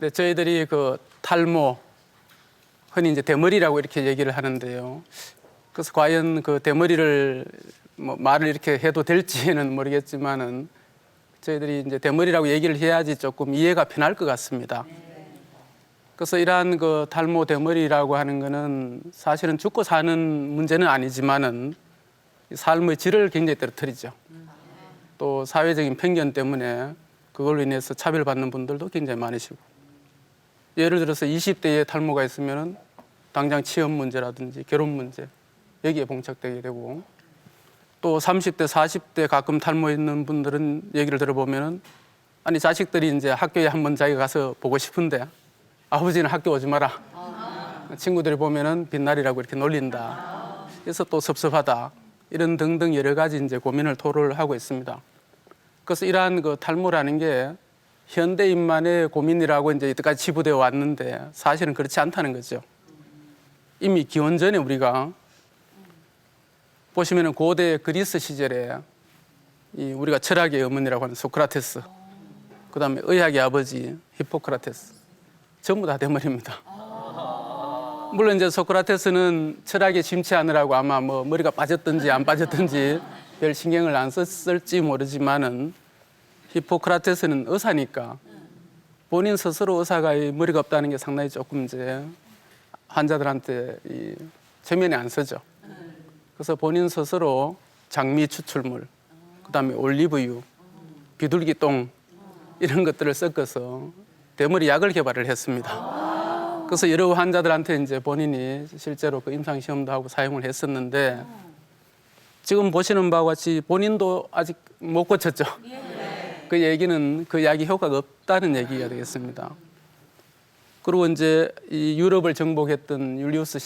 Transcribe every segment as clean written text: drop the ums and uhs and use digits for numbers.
네, 저희들이 그 탈모, 흔히 이제 대머리라고 이렇게 얘기를 하는데요. 그래서 과연 그 대머리를 뭐 말을 이렇게 해도 될지는 모르겠지만은 저희들이 이제 대머리라고 얘기를 해야지 조금 이해가 편할 것 같습니다. 그래서 이러한 그 탈모 대머리라고 하는 거는 사실은 죽고 사는 문제는 아니지만은 삶의 질을 굉장히 떨어뜨리죠. 또 사회적인 편견 때문에 그걸로 인해서 차별받는 분들도 굉장히 많으시고, 예를 들어서 20대에 탈모가 있으면은 당장 취업 문제라든지 결혼 문제 여기에 봉착되게 되고, 또 30대, 40대 가끔 탈모 있는 분들은 얘기를 들어보면은 아니 자식들이 이제 학교에 한번 자기가 가서 보고 싶은데 아버지는 학교 오지 마라. 친구들이 보면은 빛날이라고 이렇게 놀린다. 그래서 또 섭섭하다. 이런 등등 여러 가지 이제 고민을 토로를 하고 있습니다. 그래서 이러한 그 탈모라는 게 현대인만의 고민이라고 이제 이때까지 치부되어 왔는데 사실은 그렇지 않다는 거죠. 이미 기원전에 우리가 보시면은 고대 그리스 시절에 이 우리가 철학의 어머니라고 하는 소크라테스, 그다음에 의학의 아버지 히포크라테스 전부 다 대머리입니다. 물론 이제 소크라테스는 철학에 심취하느라고 아마 뭐 머리가 빠졌든지 안 빠졌든지 별 신경을 안 썼을지 모르지만은 히포크라테스는 의사니까 본인 스스로 의사가 이 머리가 없다는 게 상당히 조금 이제 환자들한테 이 체면에 안 서죠. 그래서 본인 스스로 장미 추출물, 그다음에 올리브유, 비둘기 똥 이런 것들을 섞어서 대머리 약을 개발을 했습니다. 그래서 여러 환자들한테 이제 본인이 실제로 그 임상 시험도 하고 사용을 했었는데 지금 보시는 바와 같이 본인도 아직 못 고쳤죠. 그 얘기는 그 약이 효과가 없다는 얘기가 되겠습니다. 그리고 이제 이 유럽을 정복했던 율리우스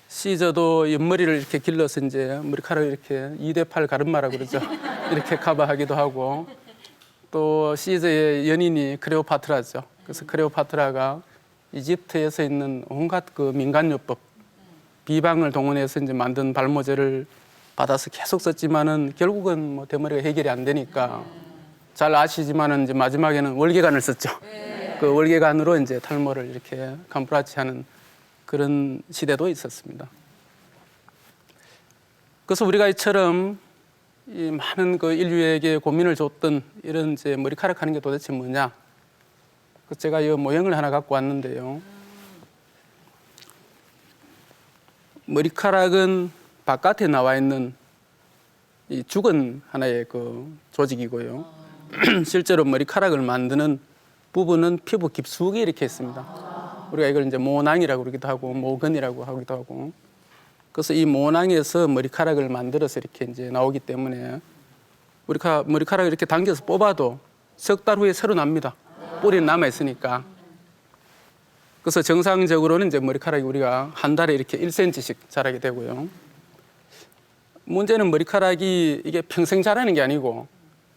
시저도 옆머리를 이렇게 길러서 이제 머리카락을 이렇게 2대8 가르마라고 그러죠. 이렇게 커버하기도 하고, 또 시저의 연인이 클레오파트라죠. 그래서 클레오파트라가 이집트에서 있는 온갖 그 민간요법, 비방을 동원해서 이제 만든 발모제를 받아서 계속 썼지만은 결국은 뭐 대머리가 해결이 안 되니까 잘 아시지만은 이제 마지막에는 월계관을 썼죠. 그 월계관으로 이제 탈모를 이렇게 감프라치하는 그런 시대도 있었습니다. 그래서 우리가 이처럼 이 많은 그 인류에게 고민을 줬던 이런 이제 머리카락 하는 게 도대체 뭐냐? 그래서 제가 이 모형을 하나 갖고 왔는데요. 머리카락은 바깥에 나와 있는 이 죽은 하나의 그 조직이고요. 실제로 머리카락을 만드는 부분은 피부 깊숙이 이렇게 있습니다. 우리가 이걸 이제 모낭이라고 그러기도 하고 모근이라고 하기도 하고. 그래서 이 모낭에서 머리카락을 만들어서 이렇게 이제 나오기 때문에 머리카락을 이렇게 당겨서 뽑아도 석 달 후에 새로 납니다. 뿌리는 남아 있으니까. 그래서 정상적으로는 이제 머리카락이 우리가 한 달에 이렇게 1cm씩 자라게 되고요. 문제는 머리카락이 이게 평생 자라는 게 아니고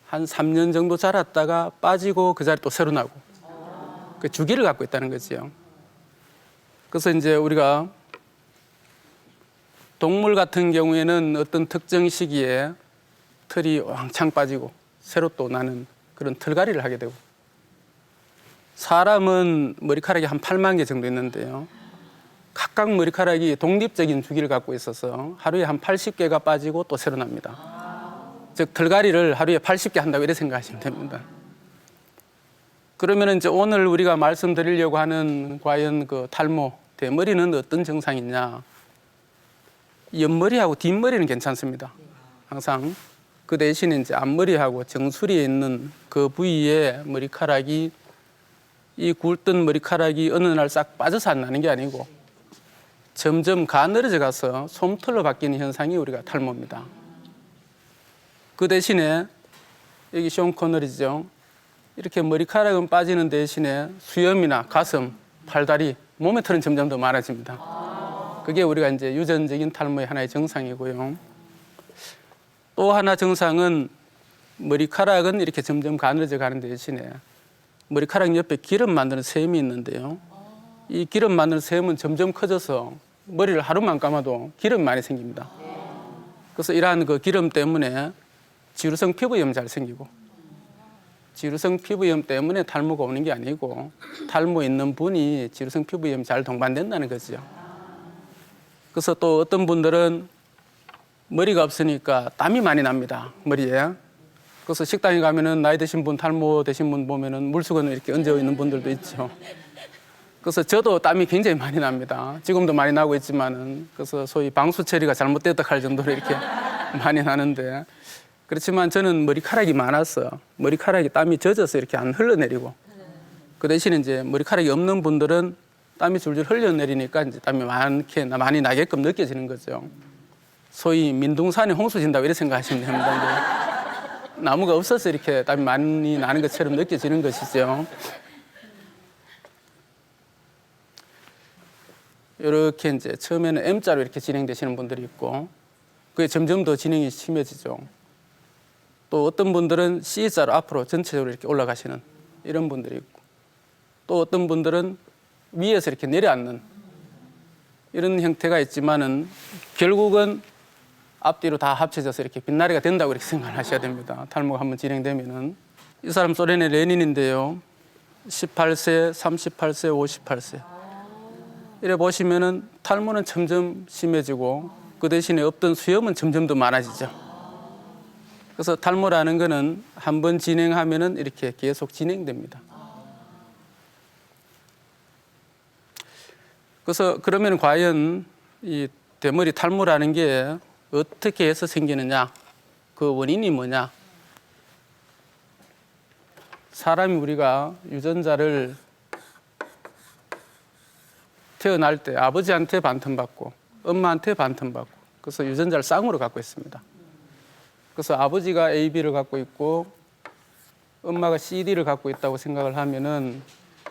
한 3년 정도 자랐다가 빠지고 그 자리 또 새로 나고 그 주기를 갖고 있다는 거죠. 그래서 이제 우리가 동물 같은 경우에는 어떤 특정 시기에 털이 왕창 빠지고 새로 또 나는 그런 털갈이를 하게 되고, 사람은 머리카락이 한 8만 개 정도 있는데요. 각각 머리카락이 독립적인 주기를 갖고 있어서 하루에 한 80개가 빠지고 또 새로 납니다. 즉 털갈이를 하루에 80개 한다고 이렇게 생각하시면 됩니다. 그러면 이제 오늘 우리가 말씀드리려고 하는 과연 그 탈모, 대머리는 어떤 증상이냐? 옆머리하고 뒷머리는 괜찮습니다. 항상 그 대신에 이제 앞머리하고 정수리에 있는 그 부위에 머리카락이 이 굵던 머리카락이 어느 날 싹 빠져서 안 나는 게 아니고 점점 가늘어져 가서 솜털로 바뀌는 현상이 우리가 탈모입니다. 그 대신에 여기 쇼 코너리죠. 이렇게 머리카락은 빠지는 대신에 수염이나 가슴, 팔다리, 몸의 털은 점점 더 많아집니다. 그게 우리가 이제 유전적인 탈모의 하나의 증상이고요. 또 하나 증상은 머리카락은 이렇게 점점 가늘어져 가는 대신에 머리카락 옆에 기름 만드는 샘이 있는데요. 이 기름 만드는 샘은 점점 커져서 머리를 하루만 감아도 기름이 많이 생깁니다. 그래서 이러한 그 기름 때문에 지루성 피부염이 잘 생기고, 지루성 피부염 때문에 탈모가 오는 게 아니고 탈모 있는 분이 지루성 피부염 잘 동반된다는 거죠. 그래서 또 어떤 분들은 머리가 없으니까 땀이 많이 납니다, 머리에. 그래서 식당에 가면은 나이 드신 분, 탈모 되신 분 보면은 물수건을 이렇게 얹어 있는 분들도 있죠. 그래서 저도 땀이 굉장히 많이 납니다. 지금도 많이 나고 있지만은. 그래서 소위 방수 처리가 잘못됐다 할 정도로 이렇게 많이 나는데, 그렇지만 저는 머리카락이 많아서 머리카락이 땀이 젖어서 이렇게 안 흘러내리고, 그 대신에 이제 머리카락이 없는 분들은 땀이 줄줄 흘러내리니까 이제 땀이 많이 나게끔 느껴지는 거죠. 소위 민둥산에 홍수 진다고 이렇게 생각하시면 됩니다. 나무가 없어서 이렇게 땀이 많이 나는 것처럼 느껴지는 것이죠. 이렇게 이제 처음에는 M자로 이렇게 진행되시는 분들이 있고, 그게 점점 더 진행이 심해지죠. 또 어떤 분들은 C자로 앞으로 전체적으로 이렇게 올라가시는 이런 분들이 있고, 또 어떤 분들은 위에서 이렇게 내려앉는 이런 형태가 있지만은 결국은 앞뒤로 다 합쳐져서 이렇게 빛나리가 된다고 이렇게 생각을 하셔야 됩니다. 탈모가 한번 진행되면은. 이 사람 소련의 레닌인데요. 18세, 38세, 58세. 이래 보시면은 탈모는 점점 심해지고 그 대신에 없던 수염은 점점 더 많아지죠. 그래서 탈모라는 거는 한번 진행하면은 이렇게 계속 진행됩니다. 그래서 그러면 과연 이 대머리 탈모라는 게 어떻게 해서 생기느냐, 그 원인이 뭐냐. 사람이 우리가 유전자를 태어날 때 아버지한테 반틈 받고 엄마한테 반틈 받고, 그래서 유전자를 쌍으로 갖고 있습니다. 그래서 아버지가 AB를 갖고 있고 엄마가 CD를 갖고 있다고 생각을 하면은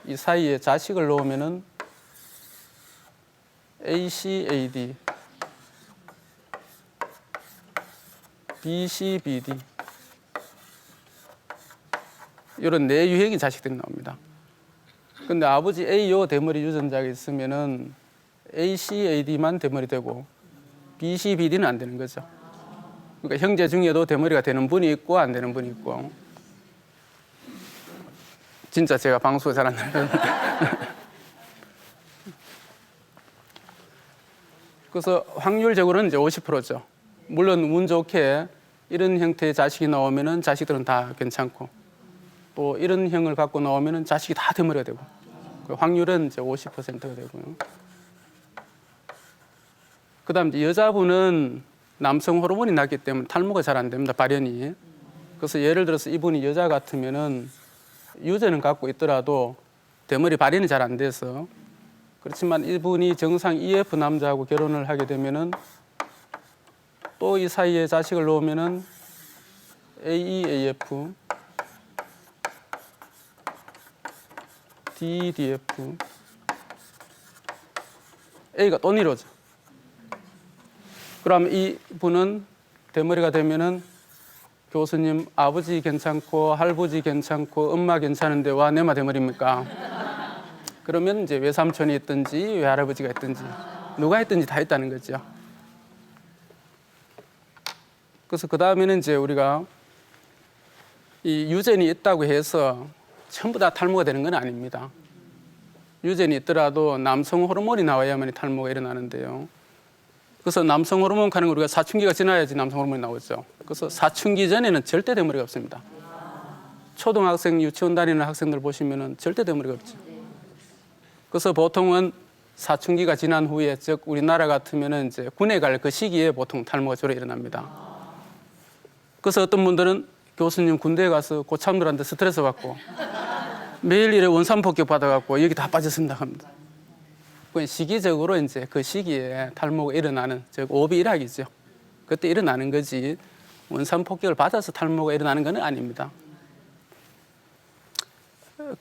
이 사이에 자식을 놓으면은 ACAD, BCBD 이런 네 유형의 자식들이 나옵니다. 근데 아버지 A요 대머리 유전자가 있으면은 ACAD만 대머리 되고 BCBD는 안 되는 거죠. 그러니까 형제 중에도 대머리가 되는 분이 있고 안 되는 분이 있고. 진짜 제가 방수가 잘 안 나는데. 그래서 확률적으로는 이제 50%죠. 물론 운 좋게 이런 형태의 자식이 나오면은 자식들은 다 괜찮고, 또 이런 형을 갖고 나오면은 자식이 다 대머리가 되고, 그 확률은 이제 50%가 되고요. 그다음 이제 여자분은 남성 호르몬이 낮기 때문에 탈모가 잘 안 됩니다, 발현이. 그래서 예를 들어서 이분이 여자 같으면은 유전은 갖고 있더라도 대머리 발현이 잘 안 돼서, 그렇지만 이분이 정상 EF 남자하고 결혼을 하게 되면은 또 이 사이에 자식을 놓으면은 AEAF, DDF, A가 또 이루어져. 그럼 이분은 대머리가 되면은 교수님, 아버지 괜찮고 할아버지 괜찮고 엄마 괜찮은데 와 내마 대머리입니까? 그러면 이제 외삼촌이 있든지 외할아버지가 있든지 누가 있든지 다 있다는 거죠. 그래서 그 다음에는 이제 우리가 이 유전이 있다고 해서 전부 다 탈모가 되는 건 아닙니다. 유전이 있더라도 남성 호르몬이 나와야만 탈모가 일어나는데요. 그래서 남성 호르몬 하는 거 우리가 사춘기가 지나야지 남성 호르몬이 나오죠. 그래서 사춘기 전에는 절대 대머리가 없습니다. 초등학생, 유치원 다니는 학생들 보시면은 절대 대머리가 없죠. 그래서 보통은 사춘기가 지난 후에, 즉 우리나라 같으면은 이제 군에 갈 그 시기에 보통 탈모가 주로 일어납니다. 그래서 어떤 분들은 교수님 군대에 가서 고참들한테 스트레스 받고 매일 일에 원산 폭격 받아갖고 여기 다 빠졌습니다 합니다. 시기적으로 이제 그 시기에 탈모가 일어나는, 즉 오비일학이죠. 그때 일어나는 거지 원산 폭격을 받아서 탈모가 일어나는 건 아닙니다.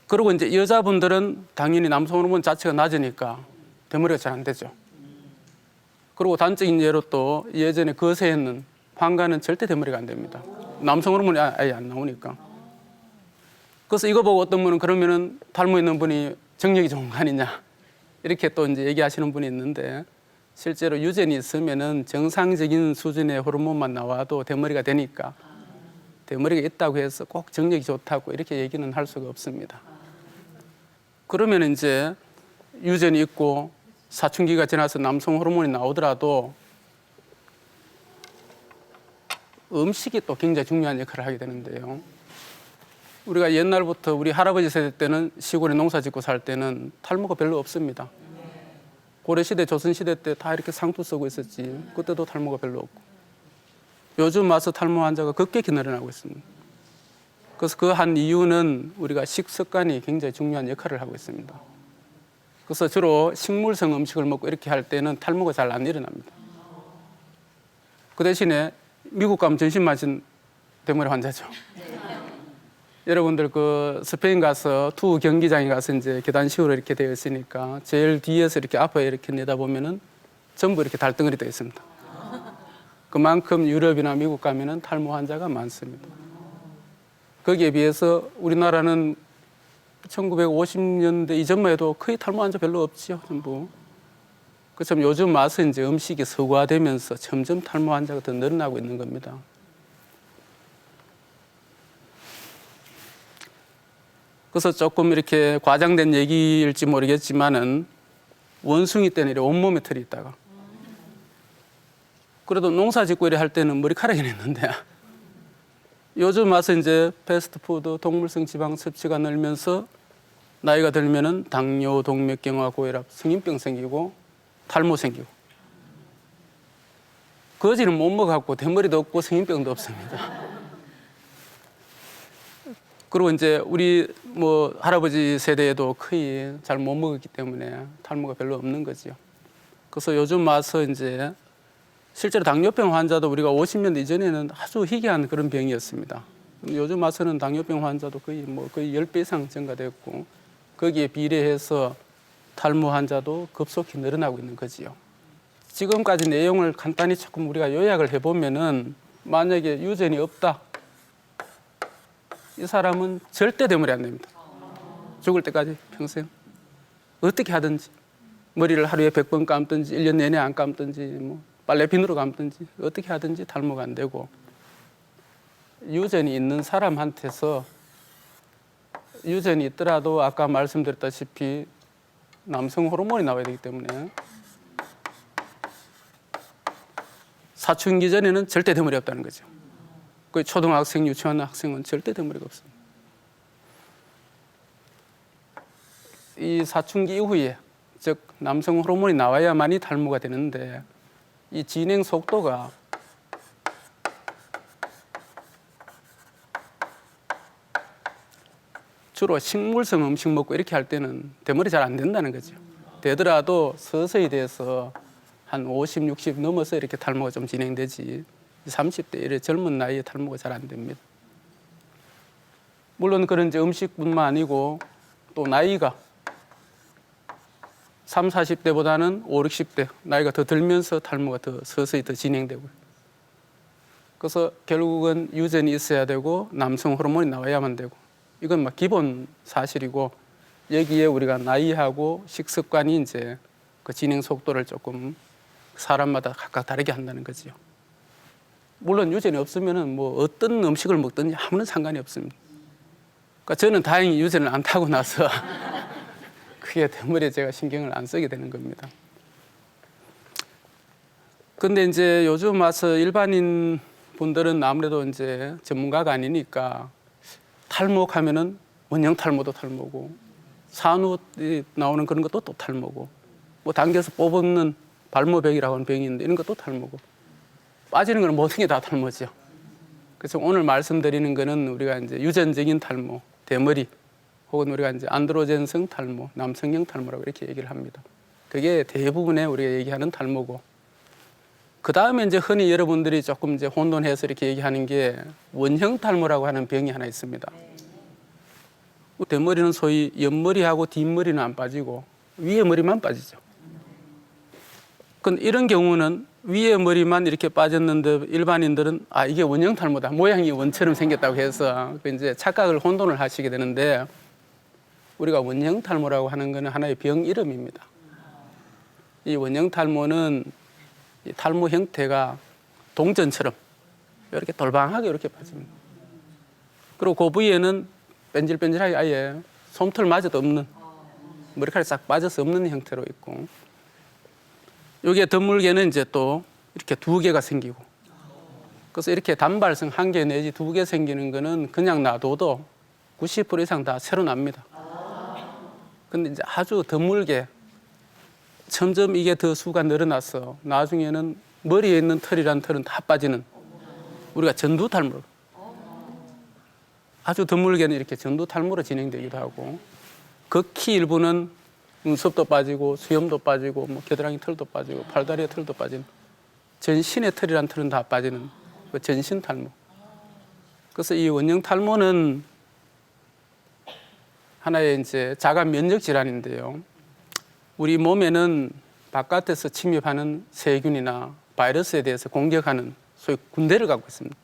그리고 이제 여자분들은 당연히 남성 호르몬 자체가 낮으니까 대머리가 잘 안 되죠. 그리고 단적인 예로 또 예전에 거세했는 환가는 절대 대머리가 안 됩니다. 남성 호르몬이 아예 안 나오니까. 그래서 이거 보고 어떤 분은 그러면은 탈모 있는 분이 정력이 좋은 거 아니냐, 이렇게 또 이제 얘기하시는 분이 있는데, 실제로 유전이 있으면은 정상적인 수준의 호르몬만 나와도 대머리가 되니까 대머리가 있다고 해서 꼭 정력이 좋다고 이렇게 얘기는 할 수가 없습니다. 그러면 이제 유전이 있고 사춘기가 지나서 남성 호르몬이 나오더라도 음식이 또 굉장히 중요한 역할을 하게 되는데요. 우리가 옛날부터 우리 할아버지 세대 때는 시골에 농사 짓고 살 때는 탈모가 별로 없습니다. 고려시대, 조선시대 때 다 이렇게 상투 쓰고 있었지. 그때도 탈모가 별로 없고. 요즘 와서 탈모 환자가 급격히 늘어나고 있습니다. 그래서 그 한 이유는 우리가 식습관이 굉장히 중요한 역할을 하고 있습니다. 그래서 주로 식물성 음식을 먹고 이렇게 할 때는 탈모가 잘 안 일어납니다. 그 대신에 미국 가면 전신 마신 대머리 환자죠. 여러분들 그 스페인 가서 투 경기장에 가서 이제 계단식으로 이렇게 되어 있으니까 제일 뒤에서 이렇게 앞에 이렇게 내다보면은 전부 이렇게 달덩어리 되어 있습니다. 그만큼 유럽이나 미국 가면은 탈모 환자가 많습니다. 거기에 비해서 우리나라는 1950년대 이전만 해도 거의 탈모 환자 별로 없지요, 전부. 그처럼 요즘 와서 이제 음식이 서구화되면서 점점 탈모 환자가 더 늘어나고 있는 겁니다. 그래서 조금 이렇게 과장된 얘기일지 모르겠지만은 원숭이 때는 이렇게 온몸에 털이 있다가 그래도 농사 짓고 이래 할 때는 머리카락이 있는데 요즘 와서 이제 패스트푸드, 동물성 지방 섭취가 늘면서 나이가 들면은 당뇨, 동맥경화, 고혈압, 성인병 생기고 탈모 생기고 거지는 못 먹어갖고 대머리도 없고 성인병도 없습니다. 그리고 이제 우리 뭐 할아버지 세대에도 거의 잘 못 먹었기 때문에 탈모가 별로 없는 거죠. 그래서 요즘 와서 이제 실제로 당뇨병 환자도 우리가 50년 이전에는 아주 희귀한 그런 병이었습니다. 요즘 와서는 당뇨병 환자도 거의 10배 이상 증가됐고 거기에 비례해서 탈모 환자도 급속히 늘어나고 있는 거지요. 지금까지 내용을 간단히 조금 우리가 요약을 해보면은 만약에 유전이 없다. 이 사람은 절대 대머리 안 됩니다. 죽을 때까지 평생 어떻게 하든지 머리를 하루에 100번 감든지 1년 내내 안 감든지 뭐 빨래 비누로 감든지 어떻게 하든지 탈모가 안 되고 유전이 있는 사람한테서 유전이 있더라도 아까 말씀드렸다시피 남성 호르몬이 나와야 되기 때문에 사춘기 전에는 절대 대머리 없다는 거죠. 그 초등학생, 유치원 학생은 절대 대머리가 없습니다. 이 사춘기 이후에 즉 남성 호르몬이 나와야만이 탈모가 되는데 이 진행 속도가 주로 식물성 음식 먹고 이렇게 할 때는 대머리 잘 안 된다는 거죠. 되더라도 서서히 돼서 한 50, 60 넘어서 이렇게 탈모가 좀 진행되지 30대 이래 젊은 나이에 탈모가 잘 안 됩니다. 물론 그런 이제 음식뿐만 아니고 또 나이가 3, 40대보다는 5, 60대 나이가 더 들면서 탈모가 더 서서히 더 진행되고요. 그래서 결국은 유전이 있어야 되고 남성 호르몬이 나와야만 되고 이건 막 기본 사실이고 여기에 우리가 나이하고 식습관이 이제 그 진행 속도를 조금 사람마다 각각 다르게 한다는 거지요. 물론 유전이 없으면은 뭐 어떤 음식을 먹든지 아무런 상관이 없습니다. 그러니까 저는 다행히 유전을 안 타고 나서 크게 대머리에 제가 신경을 안 쓰게 되는 겁니다. 근데 이제 요즘 와서 일반인 분들은 아무래도 이제 전문가가 아니니까 탈모하면은 원형 탈모도 탈모고 산후에 나오는 그런 것도 또 탈모고 뭐 당겨서 뽑는 발모병이라고 하는 병이 있는데 이런 것도 탈모고 빠지는 건 모든 게 다 탈모죠. 그래서 오늘 말씀드리는 거는 우리가 이제 유전적인 탈모, 대머리 혹은 우리가 이제 안드로젠성 탈모, 남성형 탈모라고 이렇게 얘기를 합니다. 그게 대부분의 우리가 얘기하는 탈모고 그 다음에 이제 흔히 여러분들이 조금 이제 혼돈해서 이렇게 얘기하는 게 원형 탈모라고 하는 병이 하나 있습니다. 대머리는 소위 옆머리하고 뒷머리는 안 빠지고 위에 머리만 빠지죠. 근데 이런 경우는 위에 머리만 이렇게 빠졌는데 일반인들은 아 이게 원형 탈모다 모양이 원처럼 생겼다고 해서 이제 착각을 혼돈을 하시게 되는데 우리가 원형 탈모라고 하는 것은 하나의 병 이름입니다. 이 원형 탈모는 이 탈모 형태가 동전처럼 이렇게 돌방하게 이렇게 빠집니다. 그리고 그 부위에는 뺀질뺀질하게 아예 솜털마저도 없는, 머리카락이 싹 빠져서 없는 형태로 있고, 여기에 드물게는 이제 또 이렇게 2개가 생기고, 그래서 이렇게 단발성 1개 내지 2개 생기는 거는 그냥 놔둬도 90% 이상 다 새로 납니다. 근데 이제 아주 드물게 점점 이게 더 수가 늘어나서 나중에는 머리에 있는 털이란 털은 다 빠지는, 우리가 전두탈모, 아주 드물게는 이렇게 전두탈모로 진행되기도 하고, 극히 일부는 눈썹도 빠지고 수염도 빠지고 뭐 겨드랑이 털도 빠지고 팔다리의 털도 빠지는, 전신의 털이란 털은 다 빠지는 그 전신 탈모. 그래서 이 원형 탈모는 하나의 이제 자가 면역 질환인데요. 우리 몸에는 바깥에서 침입하는 세균이나 바이러스에 대해서 공격하는 소위 군대를 갖고 있습니다.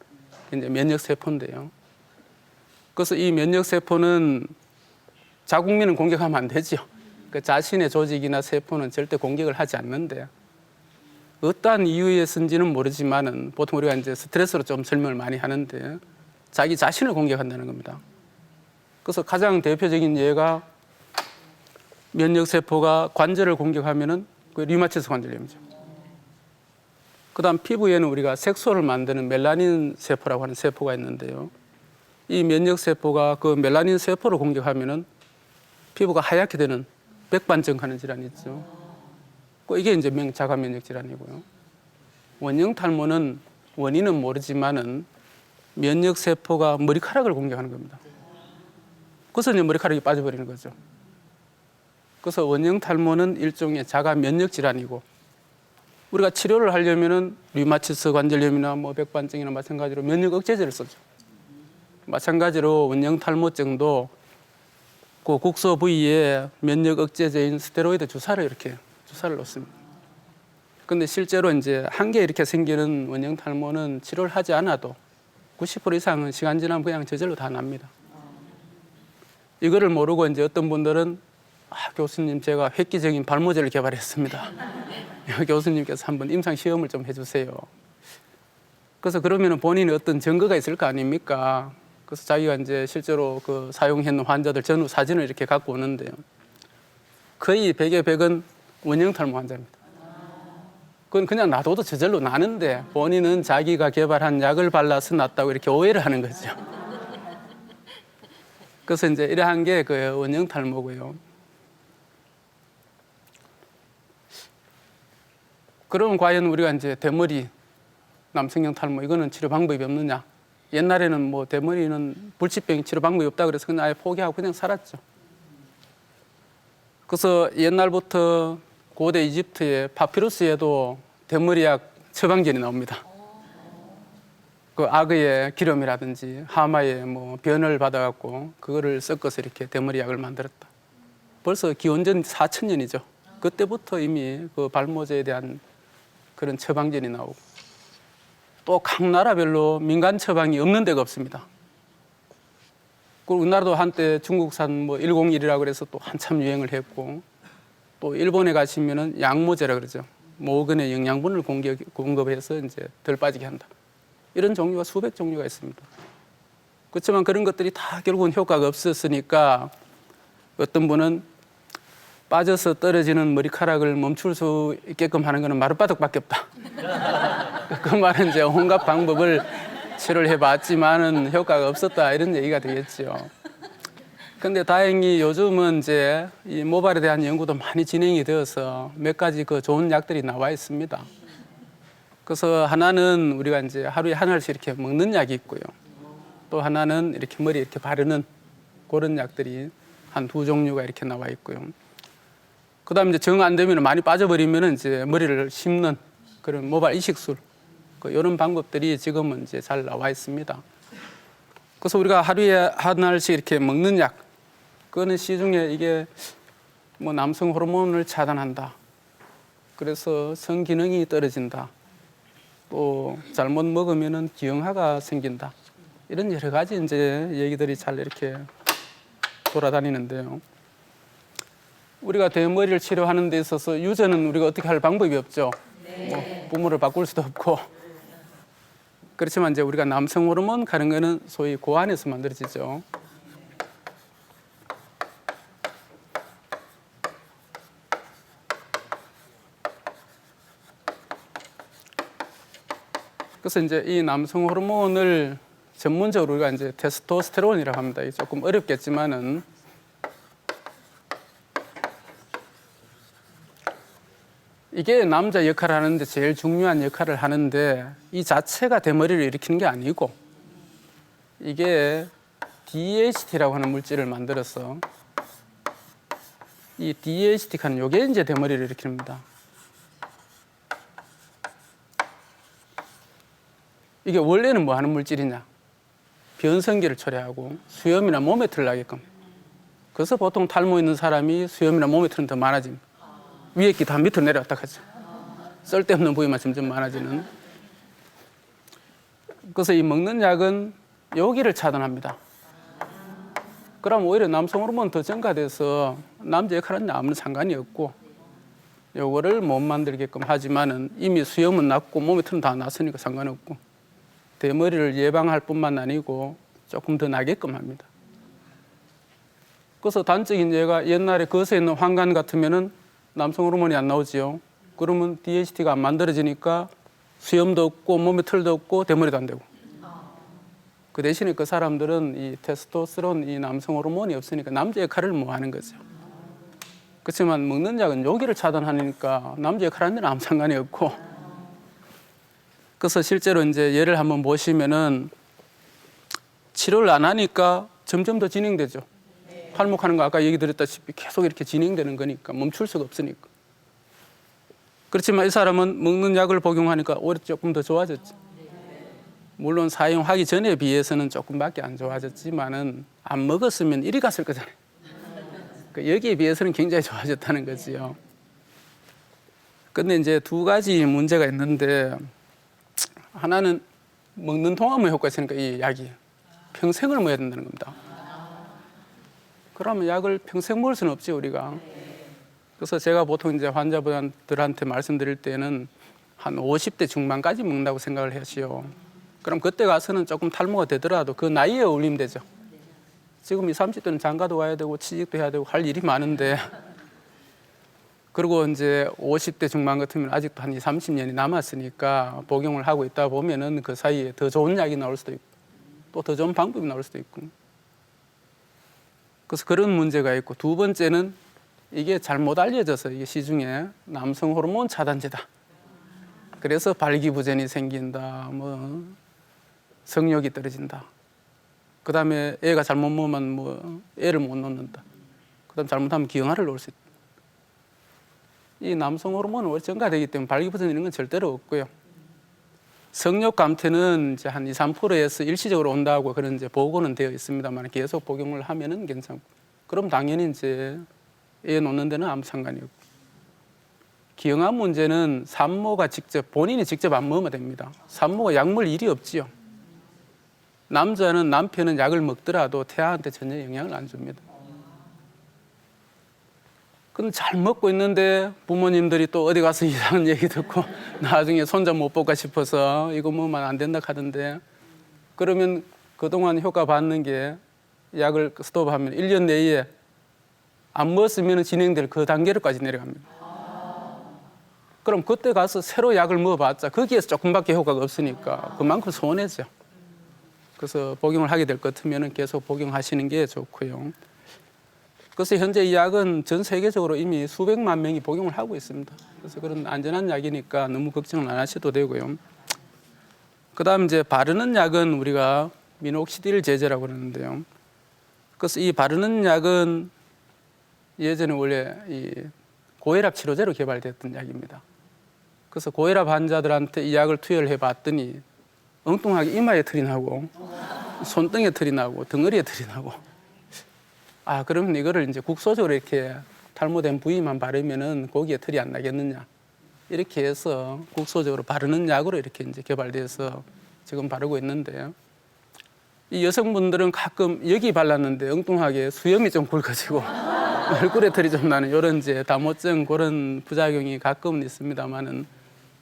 이제 면역 세포인데요. 그래서 이 면역 세포는 자국민은 공격하면 안 되죠. 그 자신의 조직이나 세포는 절대 공격을 하지 않는데, 어떠한 이유에서인지는 모르지만은 보통 우리가 이제 스트레스로 좀 설명을 많이 하는데 자기 자신을 공격한다는 겁니다. 그래서 가장 대표적인 예가 면역 세포가 관절을 공격하면은 그 류마티스 관절염이죠. 그다음 피부에는 우리가 색소를 만드는 멜라닌 세포라고 하는 세포가 있는데요. 이 면역 세포가 그 멜라닌 세포를 공격하면은 피부가 하얗게 되는 백반증하는 질환이 있죠. 이게 이제 자가 면역 질환이고요. 원형 탈모는 원인은 모르지만은 면역 세포가 머리카락을 공격하는 겁니다. 그래서 이제 머리카락이 빠져버리는 거죠. 그래서 원형 탈모는 일종의 자가 면역 질환이고, 우리가 치료를 하려면은 류마티스 관절염이나 뭐 백반증이나 마찬가지로 면역 억제제를 쓰죠. 마찬가지로 원형 탈모증도 그 국소 부위에 면역 억제제인 스테로이드 주사를 놓습니다. 근데 실제로 이제 한 개 이렇게 생기는 원형 탈모는 치료를 하지 않아도 90% 이상은 시간 지나면 그냥 저절로 다 납니다. 이거를 모르고 이제 어떤 분들은 교수님 제가 획기적인 발모제를 개발했습니다. 교수님께서 한번 임상 시험을 좀 해주세요. 그래서 그러면 본인이 어떤 증거가 있을 거 아닙니까? 그래서 자기가 이제 실제로 그 사용했는 환자들 전후 사진을 이렇게 갖고 오는데요. 거의 100에 100은 원형 탈모 환자입니다. 그건 그냥 놔둬도 저절로 나는데 본인은 자기가 개발한 약을 발라서 낫다고 이렇게 오해를 하는 거죠. 그래서 이제 이러한 게 그 원형 탈모고요. 그러면 과연 우리가 이제 대머리, 남성형 탈모 이거는 치료 방법이 없느냐? 옛날에는 뭐 대머리는 불치병 치료 방법이 없다 그래서 그냥 아예 포기하고 그냥 살았죠. 그래서 옛날부터 고대 이집트의 파피루스에도 대머리약 처방전이 나옵니다. 그 악어의 기름이라든지 하마의 뭐 변을 받아갖고 그거를 섞어서 이렇게 대머리약을 만들었다. 벌써 기원전 4000년이죠. 그때부터 이미 그 발모제에 대한 그런 처방전이 나오고, 또 각 나라별로 민간 처방이 없는 데가 없습니다. 그리고 우리나라도 한때 중국산 뭐 101이라고 그래서 또 한참 유행을 했고, 또 일본에 가시면은 양모제라 그러죠. 모근의 영양분을 공급해서 이제 덜 빠지게 한다. 이런 종류가 수백 종류가 있습니다. 그렇지만 그런 것들이 다 결국은 효과가 없었으니까 어떤 분은 빠져서 떨어지는 머리카락을 멈출 수 있게끔 하는 것은 마룻바닥밖에 없다. 그 말은 이제 온갖 방법을 치료를 해봤지만은 효과가 없었다 이런 얘기가 되겠죠. 근데 다행히 요즘은 이제 이 모발에 대한 연구도 많이 진행이 되어서 몇 가지 그 좋은 약들이 나와 있습니다. 그래서 하나는 우리가 이제 하루에 한 알씩 이렇게 먹는 약이 있고요. 또 하나는 이렇게 머리에 이렇게 바르는 그런 약들이 한 2종류가 이렇게 나와 있고요. 그다음에 이제 정 안 되면 많이 빠져버리면 이제 머리를 심는 그런 모발 이식술, 이런 방법들이 지금은 이제 잘 나와 있습니다. 그래서 우리가 하루에 한 알씩 이렇게 먹는 약, 그거는 시중에 이게 뭐 남성 호르몬을 차단한다. 그래서 성기능이 떨어진다. 또 잘못 먹으면은 기형아가 생긴다. 이런 여러 가지 이제 얘기들이 잘 이렇게 돌아다니는데요. 우리가 대머리를 치료하는 데 있어서 유전은 우리가 어떻게 할 방법이 없죠. 뭐 부모를 바꿀 수도 없고. 그렇지만 이제 우리가 남성 호르몬 가는 거는 소위 고안에서 만들어지죠. 그래서 이제 이 남성 호르몬을 전문적으로 우리가 이제 테스토스테론이라고 합니다. 이게 조금 어렵겠지만은 이게 남자 역할을 하는데 제일 중요한 역할을 하는데 이 자체가 대머리를 일으키는 게 아니고 이게 DHT라고 하는 물질을 만들어서 이 DHT가 요게 이제 대머리를 일으킵니다. 이게 원래는 뭐 하는 물질이냐? 변성기를 초래하고 수염이나 몸에 털 나게끔. 그래서 보통 탈모 있는 사람이 수염이나 몸에 털은 더 많아집니다. 위에 끼 다 밑으로 내려왔다 하죠. 쓸데없는 부위만 점점 많아지는. 그래서 이 먹는 약은 여기를 차단합니다. 그럼 오히려 남성 호르몬 더 증가돼서 남자 역할은 아무런 상관이 없고 요거를 못 만들게끔 하지만은 이미 수염은 났고 몸에 털은 다 났으니까 상관없고 대머리를 예방할 뿐만 아니고 조금 더 나게끔 합니다. 그래서 단적인 예가 옛날에 거세에 있는 황간 같으면은 남성 호르몬이 안 나오지요. 그러면 DHT가 안 만들어지니까 수염도 없고 몸에 털도 없고 대머리도 안 되고. 그 대신에 그 사람들은 이 테스토스테론 이 남성 호르몬이 없으니까 남자 역할을 뭐 하는 거죠. 그렇지만 먹는 약은 여기를 차단하니까 남자 역할하는 데는 아무 상관이 없고. 그래서 실제로 이제 예를 한번 보시면은 치료를 안 하니까 점점 더 진행되죠. 탈모하는 거 아까 얘기 드렸다시피 계속 이렇게 진행되는 거니까 멈출 수가 없으니까. 그렇지만 이 사람은 먹는 약을 복용하니까 오히려 조금 더 좋아졌죠. 물론 사용하기 전에 비해서는 조금밖에 안 좋아졌지만은 안 먹었으면 이리 갔을 거잖아요. 그러니까 여기에 비해서는 굉장히 좋아졌다는 거지요. 근데 이제 두 가지 문제가 있는데 하나는 먹는 동안만 효과가 있으니까 이 약이 평생을 먹어야 된다는 겁니다. 그러면 약을 평생 먹을 수는 없지 우리가. 그래서 제가 보통 이제 환자분들한테 말씀드릴 때는 한 50대 중반까지 먹는다고 생각을 하시오. 그럼 그때 가서는 조금 탈모가 되더라도 그 나이에 어울리면 되죠. 지금 20, 30대는 장가도 와야 되고 취직도 해야 되고 할 일이 많은데 그리고 이제 50대 중반 같으면 아직도 한 20, 30년이 남았으니까 복용을 하고 있다 보면은 그 사이에 더 좋은 약이 나올 수도 있고 또 더 좋은 방법이 나올 수도 있고. 그래서 그런 문제가 있고 두 번째는 이게 잘못 알려져서 이게 시중에 남성 호르몬 차단제다. 그래서 발기부전이 생긴다. 뭐 성욕이 떨어진다. 그다음에 애가 잘못 먹으면 뭐 애를 못 놓는다. 그다음 잘못하면 기형아를 놓을 수 있다. 이 남성 호르몬은 증가되기 때문에 발기부전 이런 건 절대로 없고요. 성욕 감퇴는 이제 한 2, 3%에서 일시적으로 온다고 그런 이제 보고는 되어 있습니다만 계속 복용을 하면은 괜찮고. 그럼 당연히 이제 애 놓는 데는 아무 상관이 없고. 기형아 문제는 산모가 직접 본인이 직접 안 먹으면 됩니다. 산모가 약 먹을 일이 없지요. 남자는 남편은 약을 먹더라도 태아한테 전혀 영향을 안 줍니다. 근데 잘 먹고 있는데 부모님들이 또 어디 가서 이상한 얘기 듣고 나중에 손자 못 볼까 싶어서 이거 먹으면 안 된다 하던데 그러면 그동안 효과 받는 게 약을 스톱하면 1년 내에 안 먹었으면 진행될 그 단계로까지 내려갑니다. 그럼 그때 가서 새로 약을 먹어봤자 거기에서 조금밖에 효과가 없으니까 그만큼 손해죠. 그래서 복용을 하게 될 것 같으면 계속 복용하시는 게 좋고요. 그래서 현재 이 약은 전 세계적으로 이미 수백만 명이 복용을 하고 있습니다. 그래서 그런 안전한 약이니까 너무 걱정을 안 하셔도 되고요. 그다음 이제 바르는 약은 우리가 미녹시딜 제제라고 그러는데요. 그래서 이 바르는 약은 예전에 원래 이 고혈압 치료제로 개발됐던 약입니다. 그래서 고혈압 환자들한테 이 약을 투여를 해봤더니 엉뚱하게 이마에 털이 나고 손등에 털이 나고 덩어리에 털이 나고 그러면 이거를 이제 국소적으로 이렇게 탈모된 부위만 바르면은 거기에 털이 안 나겠느냐 이렇게 해서 국소적으로 바르는 약으로 이렇게 이제 개발돼서 지금 바르고 있는데요. 이 여성분들은 가끔 여기 발랐는데 엉뚱하게 수염이 좀 굵어지고 얼굴에 털이 좀 나는 이런 이제 다모증 그런 부작용이 가끔은 있습니다만은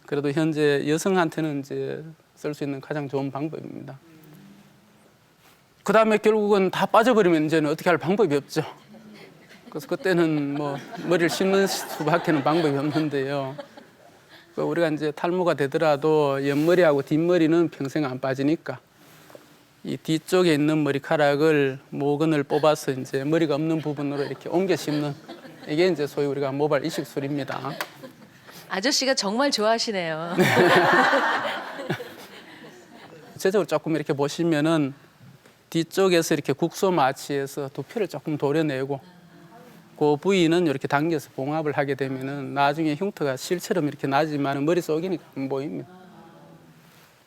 그래도 현재 여성한테는 이제 쓸 수 있는 가장 좋은 방법입니다. 그 다음에 결국은 다 빠져버리면 이제는 어떻게 할 방법이 없죠. 그래서 그때는 뭐 머리를 심는 수밖에는 방법이 없는데요. 우리가 이제 탈모가 되더라도 옆머리하고 뒷머리는 평생 안 빠지니까 이 뒤쪽에 있는 머리카락을 모근을 뽑아서 이제 머리가 없는 부분으로 이렇게 옮겨 심는 이게 이제 소위 우리가 모발 이식술입니다. 아저씨가 정말 좋아하시네요. 구체적으로 조금 이렇게 보시면은 뒤쪽에서 이렇게 국소 마취해서 두피를 조금 도려내고 그 부위는 이렇게 당겨서 봉합을 하게 되면은 나중에 흉터가 실처럼 이렇게 나지만 머릿속이니까 안 보입니다.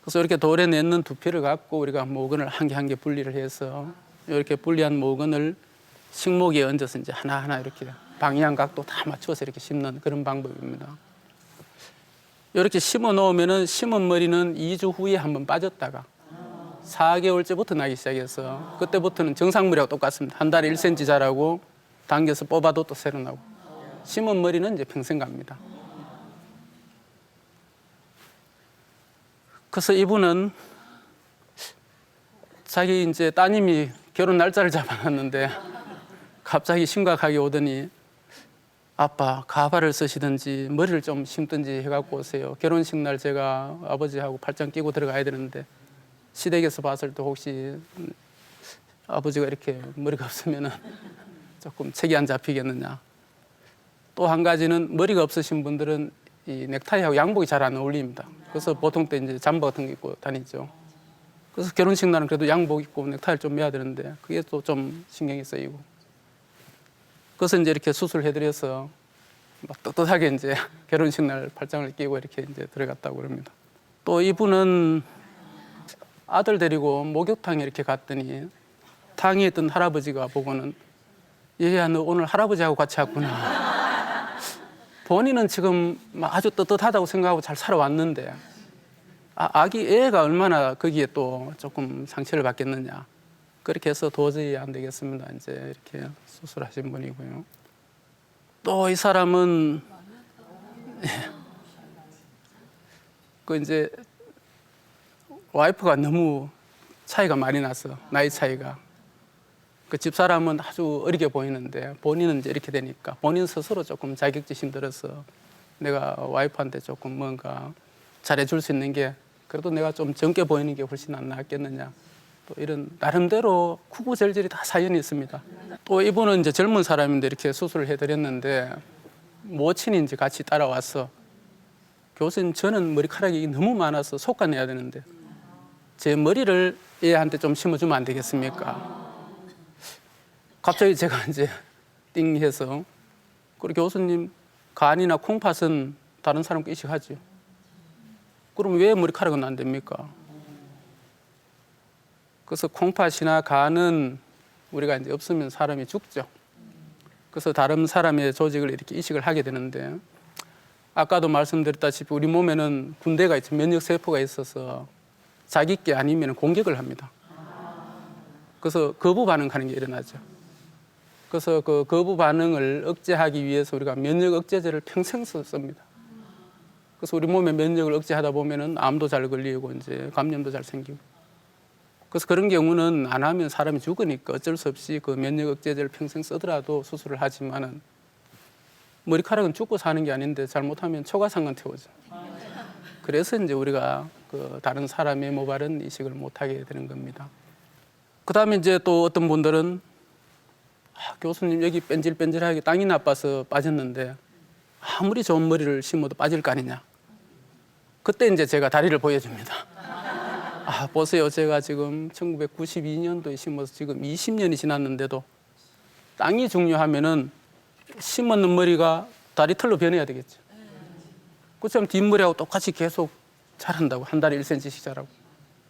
그래서 이렇게 도려내는 두피를 갖고 우리가 모근을 한 개 한 개 분리를 해서 이렇게 분리한 모근을 식목에 얹어서 이제 하나하나 이렇게 방향 각도 다 맞춰서 이렇게 심는 그런 방법입니다. 이렇게 심어 놓으면은 심은 머리는 2주 후에 한번 빠졌다가 4개월째부터 나기 시작해서 그때부터는 정상머리하고 똑같습니다. 한 달에 1cm 자라고 당겨서 뽑아도 또 새로 나고 심은 머리는 이제 평생 갑니다. 그래서 이분은 자기 이제 따님이 결혼 날짜를 잡아놨는데 갑자기 심각하게 오더니 아빠 가발을 쓰시든지 머리를 좀 심든지 해갖고 오세요. 결혼식 날 제가 아버지하고 팔짱 끼고 들어가야 되는데 시댁에서 봤을 때 혹시 아버지가 이렇게 머리가 없으면은 조금 책이 안 잡히겠느냐. 또 한 가지는 머리가 없으신 분들은 이 넥타이하고 양복이 잘 안 어울립니다. 그래서 보통 때 이제 잠바 같은 거 입고 다니죠. 그래서 결혼식 날은 그래도 양복 입고 넥타이를 좀 매야 되는데 그게 또 좀 신경이 쓰이고. 그래서 이제 이렇게 수술해드려서 막 떳떳하게 이제 결혼식 날 팔짱을 끼고 이렇게 이제 들어갔다고 그럽니다. 또 이분은 아들 데리고 목욕탕에 이렇게 갔더니 탕에 있던 할아버지가 보고는 얘야 너 오늘 할아버지하고 같이 왔구나. 본인은 지금 아주 떳떳하다고 생각하고 잘 살아왔는데 아기 애가 얼마나 거기에 또 조금 상처를 받겠느냐. 그렇게 해서 도저히 안 되겠습니다. 이제 이렇게 수술하신 분이고요. 또 이 사람은 그 이제 와이프가 너무 차이가 많이 나서 나이 차이가 그 집사람은 아주 어리게 보이는데 본인은 이제 이렇게 되니까 본인 스스로 조금 자격지심 들어서 내가 와이프한테 조금 뭔가 잘해줄 수 있는 게 그래도 내가 좀 젊게 보이는 게 훨씬 안 낫겠느냐. 또 이런 나름대로 구구절절이 다 사연이 있습니다. 또 이분은 이제 젊은 사람인데 이렇게 수술을 해드렸는데 모친이 이제 같이 따라와서 교수님 저는 머리카락이 너무 많아서 솎아내야 되는데 제 머리를 얘한테 좀 심어주면 안 되겠습니까? 갑자기 제가 이제 띵해서 그리고 교수님 간이나 콩팥은 다른 사람과 이식하죠. 그럼 왜 머리카락은 안 됩니까? 그래서 콩팥이나 간은 우리가 이제 없으면 사람이 죽죠. 그래서 다른 사람의 조직을 이렇게 이식을 하게 되는데 아까도 말씀드렸다시피 우리 몸에는 군대가 있죠. 면역 세포가 있어서 자기 게 아니면 공격을 합니다. 그래서 거부 반응하는 게 일어나죠. 그래서 그 거부 반응을 억제하기 위해서 우리가 면역 억제제를 평생 씁니다. 그래서 우리 몸의 면역을 억제하다 보면은 암도 잘 걸리고 이제 감염도 잘 생기고. 그래서 그런 경우는 안 하면 사람이 죽으니까 어쩔 수 없이 그 면역 억제제를 평생 쓰더라도 수술을 하지만은 머리카락은 죽고 사는 게 아닌데 잘못하면 초과상관 태우죠. 그래서 이제 우리가 그 다른 사람의 모발은 이식을 못하게 되는 겁니다. 그 다음에 이제 또 어떤 분들은 교수님 여기 뺀질뺀질하게 땅이 나빠서 빠졌는데 아무리 좋은 머리를 심어도 빠질 거 아니냐. 그때 이제 제가 다리를 보여줍니다. 보세요. 제가 지금 1992년도에 심어서 지금 20년이 지났는데도 땅이 중요하면은 심었는 머리가 다리 털로 변해야 되겠죠. 그처럼 뒷머리하고 똑같이 계속 자란다고. 한 달에 1cm씩 자라고.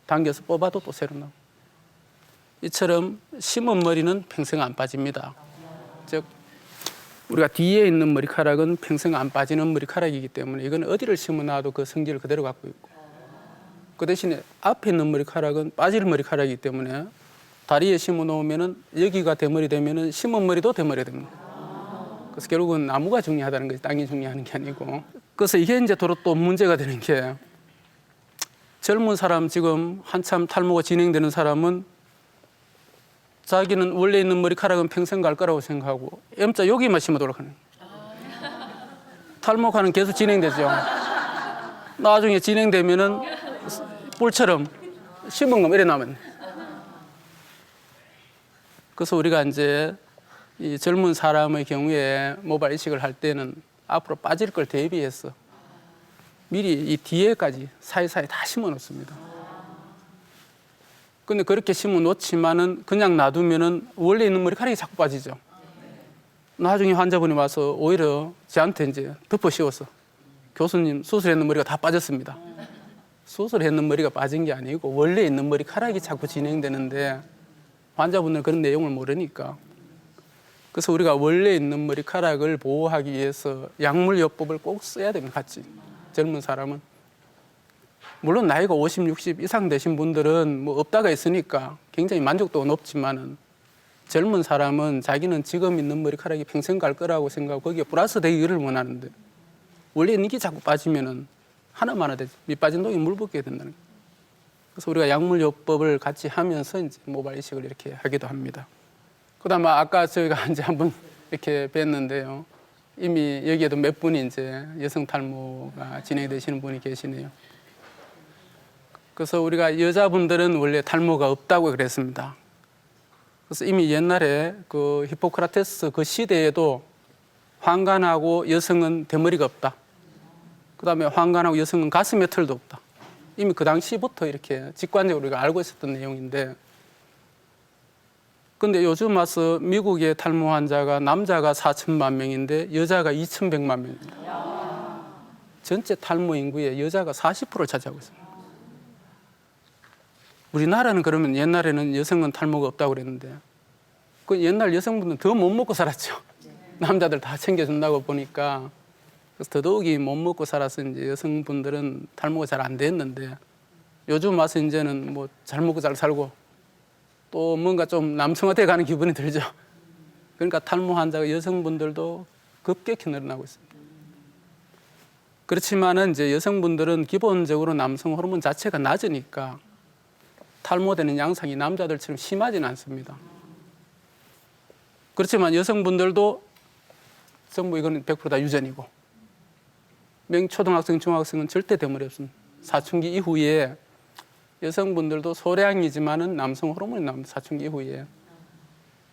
당겨서 뽑아도 또 새로 나고. 이처럼 심은 머리는 평생 안 빠집니다. 즉 우리가 뒤에 있는 머리카락은 평생 안 빠지는 머리카락이기 때문에 이건 어디를 심어놔도 그 성질을 그대로 갖고 있고 그 대신에 앞에 있는 머리카락은 빠질 머리카락이기 때문에 다리에 심어 놓으면은 여기가 대머리 되면은 심은 머리도 대머리 됩니다. 그래서 결국은 나무가 중요하다는 거지 땅이 중요한 게 아니고. 그래서 이게 이제 도로 또 문제가 되는 게 젊은 사람 지금 한참 탈모가 진행되는 사람은 자기는 원래 있는 머리카락은 평생 갈 거라고 생각하고 M자 여기만 심어도록 하는 거예요. 탈모가는 계속 진행되죠. 나중에 진행되면은 뿔처럼 심은 거 이래 나면. 그래서 우리가 이제 이 젊은 사람의 경우에 모발 이식을 할 때는 앞으로 빠질 걸 대비해서 미리 이 뒤에까지 사이사이 다 심어 놓습니다. 근데 그렇게 심어 놓지만은 그냥 놔두면은 원래 있는 머리카락이 자꾸 빠지죠. 나중에 환자분이 와서 오히려 저한테 이제 덮어 씌워서 교수님 수술했는 머리가 다 빠졌습니다. 수술했는 머리가 빠진 게 아니고 원래 있는 머리카락이 자꾸 진행되는데 환자분들은 그런 내용을 모르니까. 그래서 우리가 원래 있는 머리카락을 보호하기 위해서 약물요법을 꼭 써야 됩니다. 같이 젊은 사람은. 물론 나이가 50, 60 이상 되신 분들은 뭐 없다가 있으니까 굉장히 만족도가 높지만은 젊은 사람은 자기는 지금 있는 머리카락이 평생 갈 거라고 생각하고 거기에 플러스 되기를 원하는데 원래 있는 게 자꾸 빠지면은 하나만 되지 밑 빠진 동이 물 붓게 된다는 거예요. 그래서 우리가 약물요법을 같이 하면서 이제 모발 이식을 이렇게 하기도 합니다. 그다음에 아까 저희가 이제 한번 이렇게 뵀는데요. 이미 여기에도 몇 분이 이제 여성 탈모가 진행되시는 분이 계시네요. 그래서 우리가 여자분들은 원래 탈모가 없다고 그랬습니다. 그래서 이미 옛날에 그 히포크라테스 그 시대에도 황간하고 여성은 대머리가 없다. 그다음에 황간하고 여성은 가슴에 털도 없다. 이미 그 당시부터 이렇게 직관적으로 우리가 알고 있었던 내용인데, 근데 요즘 와서 미국의 탈모 환자가 남자가 4천만 명인데 여자가 2,100만 명입니다. 전체 탈모 인구의 여자가 40%를 차지하고 있습니다. 우리나라는 그러면 옛날에는 여성은 탈모가 없다고 그랬는데 그 옛날 여성분들은 더 못 먹고 살았죠. 남자들 다 챙겨준다고 보니까. 그래서 더더욱이 못 먹고 살아서 이제 여성분들은 탈모가 잘 안 됐는데 요즘 와서 이제는 뭐 잘 먹고 잘 살고 또 뭔가 좀 남성화돼 가는 기분이 들죠. 그러니까 탈모 환자가 여성분들도 급격히 늘어나고 있습니다. 그렇지만은 이제 여성분들은 기본적으로 남성 호르몬 자체가 낮으니까 탈모되는 양상이 남자들처럼 심하지는 않습니다. 그렇지만 여성분들도 전부 이거는 100% 다 유전이고 초등학생, 중학생은 절대 대머리 없습니다. 사춘기 이후에 여성분들도 소량이지만은 남성 호르몬이 나옵니다. 사춘기 이후에.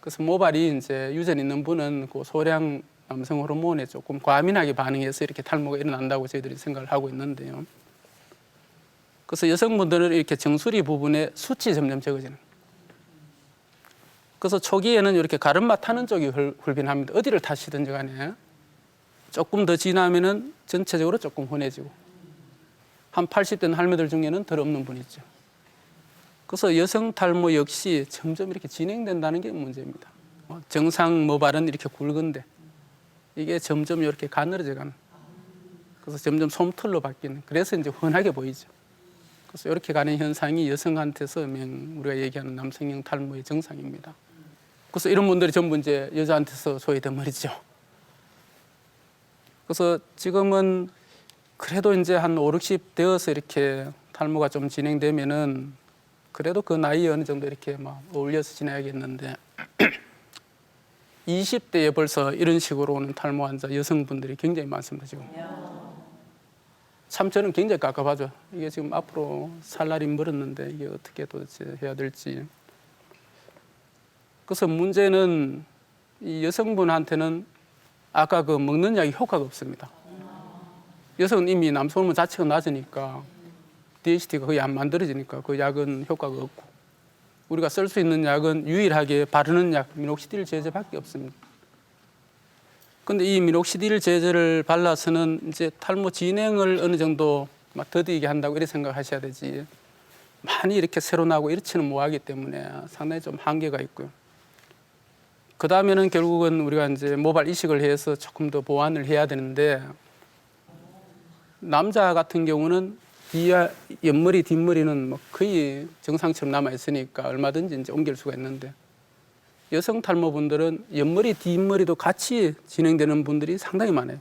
그래서 모발이 이제 유전 있는 분은 그 소량 남성 호르몬에 조금 과민하게 반응해서 이렇게 탈모가 일어난다고 저희들이 생각을 하고 있는데요. 그래서 여성분들은 이렇게 정수리 부분에 숱이 점점 적어지는. 그래서 초기에는 이렇게 가르마 타는 쪽이 훌빈합니다. 어디를 타시든지 간에 조금 더 지나면은 전체적으로 조금 혼해지고 한 80대 할머니들 중에는 덜 없는 분이 있죠. 그래서 여성 탈모 역시 점점 이렇게 진행된다는 게 문제입니다. 정상 모발은 이렇게 굵은데 이게 점점 이렇게 가늘어져 가는. 그래서 점점 솜털로 바뀌는. 그래서 이제 훤하게 보이죠. 그래서 이렇게 가는 현상이 여성한테서 우리가 얘기하는 남성형 탈모의 증상입니다. 그래서 이런 분들이 전부 이제 여자한테서 소외된 머리죠. 그래서 지금은 그래도 이제 한 5, 60 되어서 이렇게 탈모가 좀 진행되면은 그래도 그 나이에 어느 정도 이렇게 막 어울려서 지내야겠는데 20대에 벌써 이런 식으로 오는 탈모 환자 여성분들이 굉장히 많습니다, 지금. 참 저는 굉장히 깝깝하죠. 이게 지금 앞으로 살 날이 멀었는데 이게 어떻게 도대체 해야 될지. 그래서 문제는 이 여성분한테는 아까 그 먹는 약이 효과가 없습니다. 여성은 이미 남성 호르몬 자체가 낮으니까 DHT가 거의 안 만들어지니까 그 약은 효과가 없고 우리가 쓸 수 있는 약은 유일하게 바르는 약 미녹시딜 제제밖에 없습니다. 근데 이 미녹시딜 제제를 발라서는 이제 탈모 진행을 어느 정도 막 더디게 한다고 이렇게 생각하셔야 되지 많이 이렇게 새로 나고 이렇지는 못하기 때문에 상당히 좀 한계가 있고요. 그 다음에는 결국은 우리가 이제 모발 이식을 해서 조금 더 보완을 해야 되는데 남자 같은 경우는 옆머리, 뒷머리는 뭐 거의 정상처럼 남아 있으니까 얼마든지 이제 옮길 수가 있는데 여성 탈모분들은 옆머리, 뒷머리도 같이 진행되는 분들이 상당히 많아요.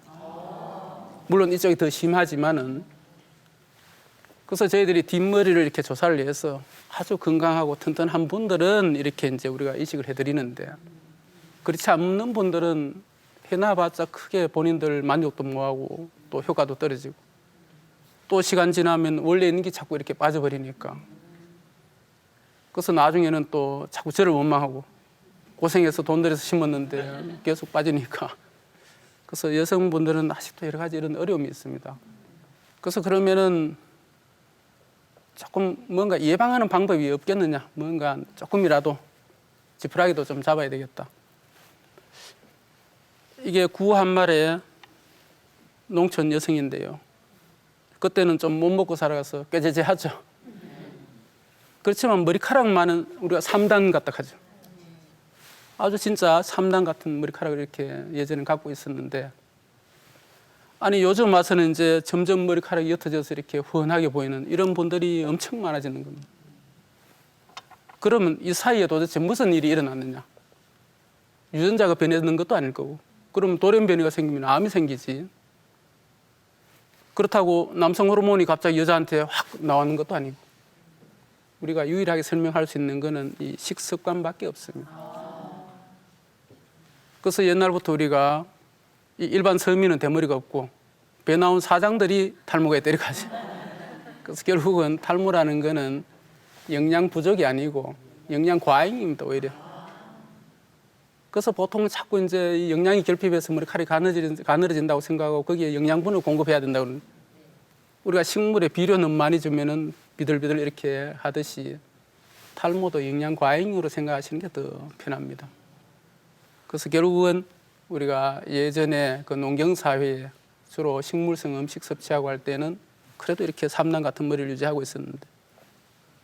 물론 이쪽이 더 심하지만은 그래서 저희들이 뒷머리를 이렇게 조사를 해서 아주 건강하고 튼튼한 분들은 이렇게 이제 우리가 이식을 해드리는데, 그렇지 않는 분들은 해놔봤자 크게 본인들 만족도 못하고 또 효과도 떨어지고 또 시간 지나면 원래 있는 게 자꾸 이렇게 빠져버리니까, 그래서 나중에는 또 자꾸 저를 원망하고 고생해서 돈 들여서 심었는데 계속 빠지니까, 그래서 여성분들은 아직도 여러 가지 이런 어려움이 있습니다. 그래서 그러면은 조금 뭔가 예방하는 방법이 없겠느냐, 뭔가 조금이라도 지푸라기도 좀 잡아야 되겠다. 이게 구 한 마리의 농촌 여성인데요, 그때는 좀 못 먹고 살아가서 꾀죄죄하죠. 그렇지만 머리카락만은 우리가 3단 갖다 하죠. 아주 진짜 3단 같은 머리카락을 이렇게 예전에 갖고 있었는데, 아니 요즘 와서는 이제 점점 머리카락이 옅어져서 이렇게 훤하게 보이는 이런 분들이 엄청 많아지는 겁니다. 그러면 이 사이에 도대체 무슨 일이 일어났느냐? 유전자가 변했는 것도 아닐 거고, 그러면 돌연변이가 생기면 암이 생기지. 그렇다고 남성 호르몬이 갑자기 여자한테 확 나오는 것도 아니고, 우리가 유일하게 설명할 수 있는 거는 이 식습관밖에 없습니다. 그래서 옛날부터 우리가 이 일반 서민은 대머리가 없고 배 나온 사장들이 탈모가 때려가죠. 그래서 결국은 탈모라는 거는 영양 부족이 아니고 영양 과잉입니다, 오히려. 그래서 보통 자꾸 이제 영양이 결핍해서 머리카락이 가늘어진다고 생각하고 거기에 영양분을 공급해야 된다고 그러는, 우리가 식물에 비료 너무 많이 주면은 비들비들 이렇게 하듯이 탈모도 영양 과잉으로 생각하시는 게 더 편합니다. 그래서 결국은 우리가 예전에 그 농경 사회에 주로 식물성 음식 섭취하고 할 때는 그래도 이렇게 3단 같은 머리를 유지하고 있었는데,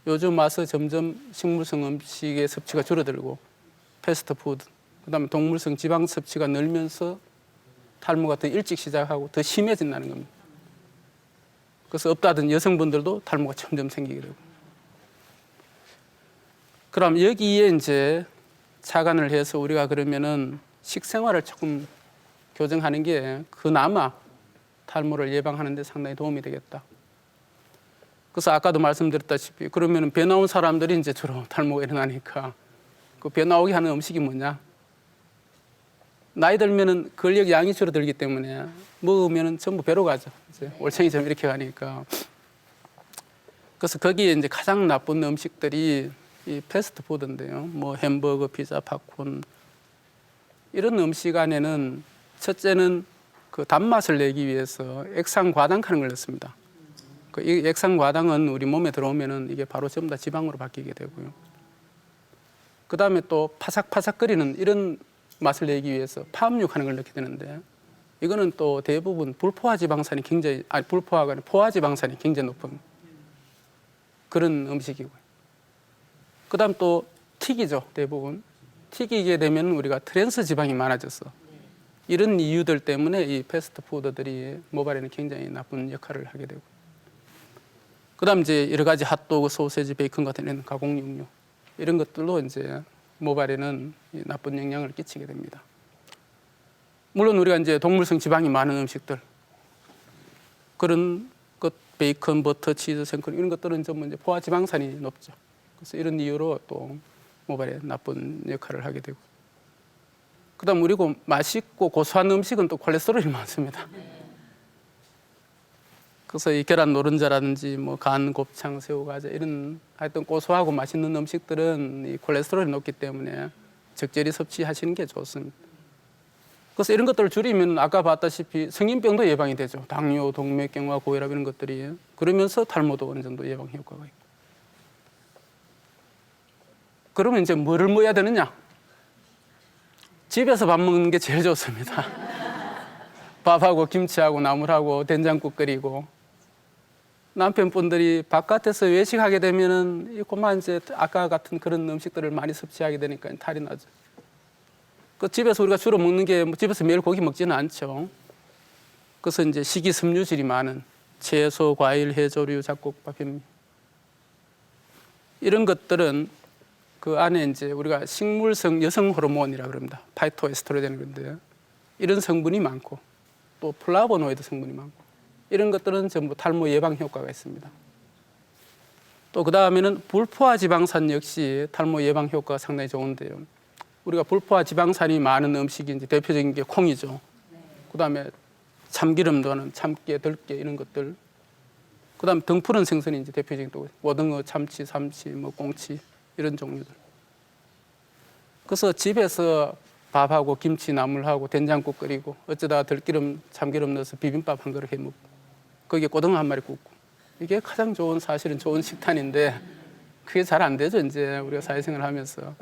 요즘 와서 점점 식물성 음식의 섭취가 줄어들고 패스트푸드, 그다음에 동물성 지방 섭취가 늘면서 탈모가 더 일찍 시작하고 더 심해진다는 겁니다. 그래서 없다던 여성분들도 탈모가 점점 생기게 되고. 그럼 여기에 이제 착안을 해서 우리가 그러면은 식생활을 조금 교정하는 게 그나마 탈모를 예방하는 데 상당히 도움이 되겠다. 그래서 아까도 말씀드렸다시피 그러면은 배 나온 사람들이 이제 주로 탈모가 일어나니까 그 배 나오게 하는 음식이 뭐냐? 나이 들면은 근력 양이 줄어들기 때문에 먹으면은 전부 배로 가죠. 이제 올챙이처럼 이렇게 가니까. 그래서 거기에 이제 가장 나쁜 음식들이 이 패스트푸드인데요. 뭐 햄버거, 피자, 팝콘 이런 음식 안에는 첫째는 그 단맛을 내기 위해서 액상과당하는 걸 넣습니다. 이 액상과당은 우리 몸에 들어오면은 이게 바로 전부 다 지방으로 바뀌게 되고요. 그 다음에 또 파삭파삭거리는 이런 맛을 내기 위해서 파압육하는 걸 넣게 되는데, 이거는 또 대부분 불포화 지방산이 굉장히, 아니 불포화가 아니라 포화 지방산이 굉장히 높은 그런 음식이고요. 그 다음 또 튀기죠. 대부분 튀기게 되면 우리가 트랜스 지방이 많아져서 이런 이유들 때문에 이 패스트푸드들이 모발에는 굉장히 나쁜 역할을 하게 되고, 그 다음 이제 여러 가지 핫도그, 소세지, 베이컨 같은 이런 가공육류 이런 것들도 이제 모발에는 나쁜 영향을 끼치게 됩니다. 물론 우리가 이제 동물성 지방이 많은 음식들, 그런 것, 베이컨, 버터, 치즈, 생크림 이런 것들은 전부 이제 포화 지방산이 높죠. 그래서 이런 이유로 또 모발에 나쁜 역할을 하게 되고, 그다음 그리고 맛있고 고소한 음식은 또 콜레스테롤이 많습니다. 그래서 이 계란 노른자라든지 뭐 간, 곱창, 새우, 과자 이런 하여튼 고소하고 맛있는 음식들은 이 콜레스테롤이 높기 때문에 적절히 섭취하시는 게 좋습니다. 그래서 이런 것들을 줄이면 아까 봤다시피 성인병도 예방이 되죠. 당뇨, 동맥경화, 고혈압 이런 것들이. 그러면서 탈모도 어느 정도 예방 효과가 있고. 그러면 이제 뭐를 먹어야 되느냐? 집에서 밥 먹는 게 제일 좋습니다. 밥하고 김치하고 나물하고 된장국 끓이고, 남편분들이 바깥에서 외식하게 되면은 그만 이제 아까 같은 그런 음식들을 많이 섭취하게 되니까 탈이 나죠. 그 집에서 우리가 주로 먹는 게 집에서 매일 고기 먹지는 않죠. 그래서 이제 식이섬유질이 많은 채소, 과일, 해조류, 잡곡밥, 현미 이런 것들은 그 안에 이제 우리가 식물성 여성 호르몬이라 그럽니다. 파이토에스트로겐 그런데 이런 성분이 많고 또 플라보노이드 성분이 많고 이런 것들은 전부 탈모 예방 효과가 있습니다. 또 그다음에는 불포화 지방산 역시 탈모 예방 효과가 상당히 좋은데요. 우리가 불포화 지방산이 많은 음식이 이제 대표적인 게 콩이죠. 그다음에 참기름도는 참깨, 들깨 이런 것들. 그다음 등푸른 생선이 이제 대표적인 또 오등어, 참치, 삼치, 뭐 꽁치 이런 종류들. 그래서 집에서 밥하고 김치 나물하고 된장국 끓이고 어쩌다가 들기름, 참기름 넣어서 비빔밥 한 그릇 해 먹고 거기에 고등어 한 마리 굽고 이게 가장 좋은 사실은 좋은 식단인데 그게 잘 안 되죠 이제 우리가 사회생활을 하면서.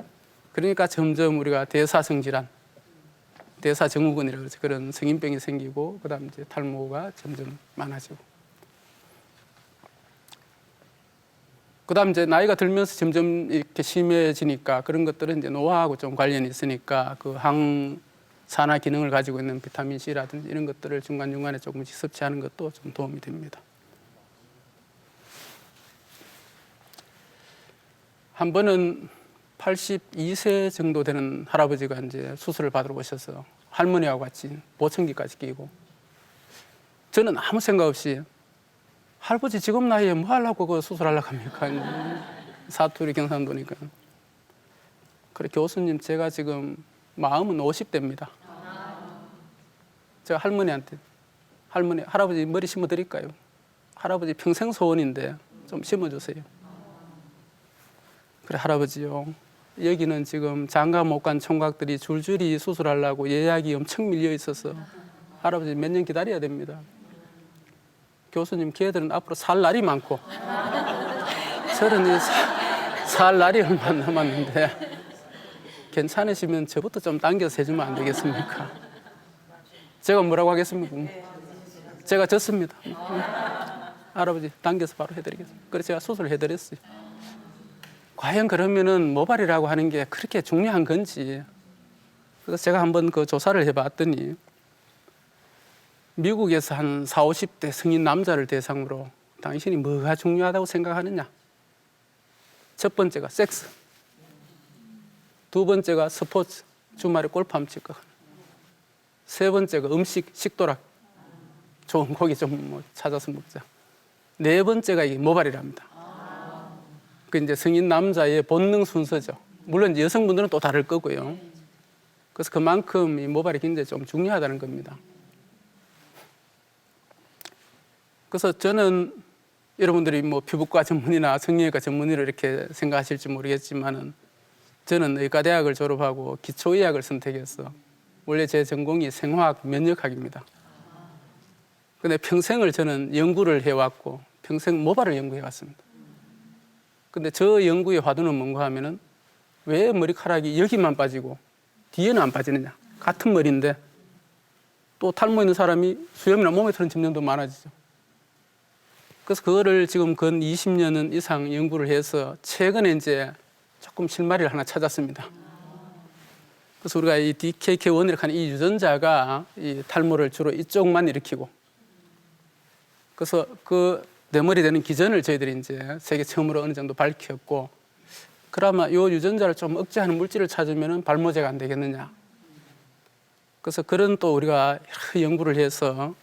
그러니까 점점 우리가 대사성 질환, 대사증후군이라고 그러죠. 그런 성인병이 생기고 그다음 이제 탈모가 점점 많아지고. 그다음 이제 나이가 들면서 점점 이렇게 심해지니까 그런 것들은 이제 노화하고 좀 관련이 있으니까 그 항산화 기능을 가지고 있는 비타민 C라든지 이런 것들을 중간중간에 조금씩 섭취하는 것도 좀 도움이 됩니다. 한 번은 82세 정도 되는 할아버지가 이제 수술을 받으러 오셔서 할머니하고 같이 보청기까지 끼고 저는 아무 생각 없이 할아버지 지금 나이에 뭐 하려고 그 수술하려고 합니까? 사투리 경상도니까. 그래 교수님 제가 지금 마음은 50대입니다. 제가 할머니한테 할아버지 머리 심어 드릴까요? 할아버지 평생 소원인데 좀 심어주세요. 그래 할아버지요. 여기는 지금 장가 못 간 총각들이 줄줄이 수술하려고 예약이 엄청 밀려 있어서 할아버지 몇 년 기다려야 됩니다. 교수님 걔들은 앞으로 살 날이 많고 저는 살 날이 얼마 안 남았는데 괜찮으시면 저부터 좀 당겨서 해주면 안 되겠습니까? 제가 뭐라고 하겠습니까? 제가 졌습니다. 할아버지 당겨서 바로 해드리겠습니다. 그래서 제가 수술을 해드렸어요. 과연 그러면은 모발이라고 하는 게 그렇게 중요한 건지. 그래서 제가 한번 그 조사를 해봤더니 미국에서 한 40, 50대 성인 남자를 대상으로 당신이 뭐가 중요하다고 생각하느냐? 첫 번째가 섹스, 두 번째가 스포츠, 주말에 골프 한번 칠까 하는, 세 번째가 음식, 식도락, 좋은 고기 좀 뭐 찾아서 먹자. 네 번째가 이게 모발이랍니다. 그 이제 성인 남자의 본능 순서죠. 물론 이제 여성분들은 또 다를 거고요. 그래서 그만큼 이 모발이 굉장히 좀 중요하다는 겁니다. 그래서 저는 여러분들이 뭐 피부과 전문의나 성형외과 전문의로 이렇게 생각하실지 모르겠지만은 저는 의과대학을 졸업하고 기초의학을 선택해서 원래 제 전공이 생화학 면역학입니다. 근데 평생을 저는 연구를 해왔고 평생 모발을 연구해왔습니다. 근데 저 연구의 화두는 뭔가 하면은 왜 머리카락이 여기만 빠지고 뒤에는 안 빠지느냐. 같은 머리인데 또 탈모 있는 사람이 수염이나 몸에 트는 점점도 많아지죠. 그래서 그거를 지금 근 20년 이상 연구를 해서 최근에 이제 조금 실마리를 하나 찾았습니다. 그래서 우리가 이 DKK1이라고 하는 이 유전자가 이 탈모를 주로 이쪽만 일으키고 그래서 그 뇌머리 되는 기전을 저희들이 이제 세계 처음으로 어느 정도 밝혔고 그러면 이 유전자를 좀 억제하는 물질을 찾으면 발모제가 안 되겠느냐. 그래서 그런 또 우리가 여러 연구를 해서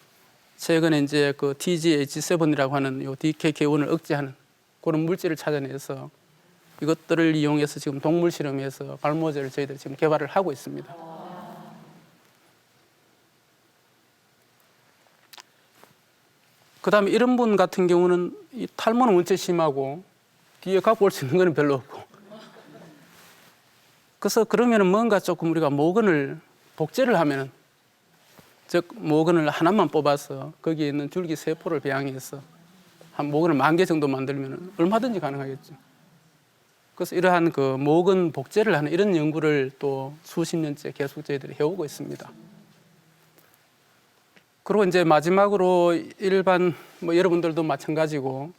최근에 이제 그 TGH7이라고 하는 요 DKK1을 억제하는 그런 물질을 찾아내서 이것들을 이용해서 지금 동물 실험에서 발모제를 저희들이 지금 개발을 하고 있습니다. 그다음에 이런 분 같은 경우는 이 탈모는 원체 심하고 뒤에 갖고 올 수 있는 거는 별로 없고 그래서 그러면은 뭔가 조금 우리가 모근을 복제를 하면은 즉 모근을 하나만 뽑아서 거기에 있는 줄기 세포를 배양해서 한 모근을 10,000개 정도 만들면 얼마든지 가능하겠죠. 그래서 이러한 그 모근 복제를 하는 이런 연구를 또 수십 년째 계속 저희들이 해오고 있습니다. 그리고 이제 마지막으로 일반 뭐 여러분들도 마찬가지고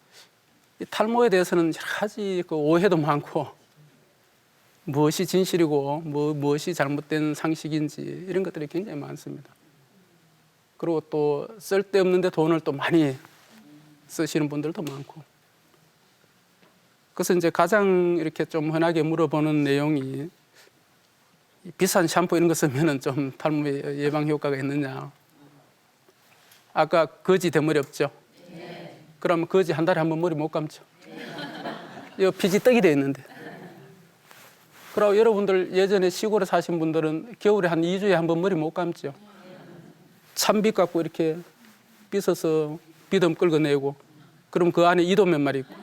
이 탈모에 대해서는 여러 가지 그 오해도 많고 무엇이 진실이고 무엇이 잘못된 상식인지 이런 것들이 굉장히 많습니다. 그리고 또 쓸데없는데 돈을 또 많이 쓰시는 분들도 많고. 그래서 이제 가장 이렇게 좀 흔하게 물어보는 내용이 비싼 샴푸 이런 거 쓰면은 좀 탈모 예방 효과가 있느냐. 아까 거지 대머리 없죠? 그러면 거지 한 달에 한 번 머리 못 감죠? 이 피지 떡이 돼 있는데. 그리고 여러분들 예전에 시골에 사신 분들은 겨울에 한 2주에 한 번 머리 못 감죠. 찬빗 갖고 이렇게 빗어서 비듬 끌어내고 그럼 그 안에 이도 몇 마리 있고.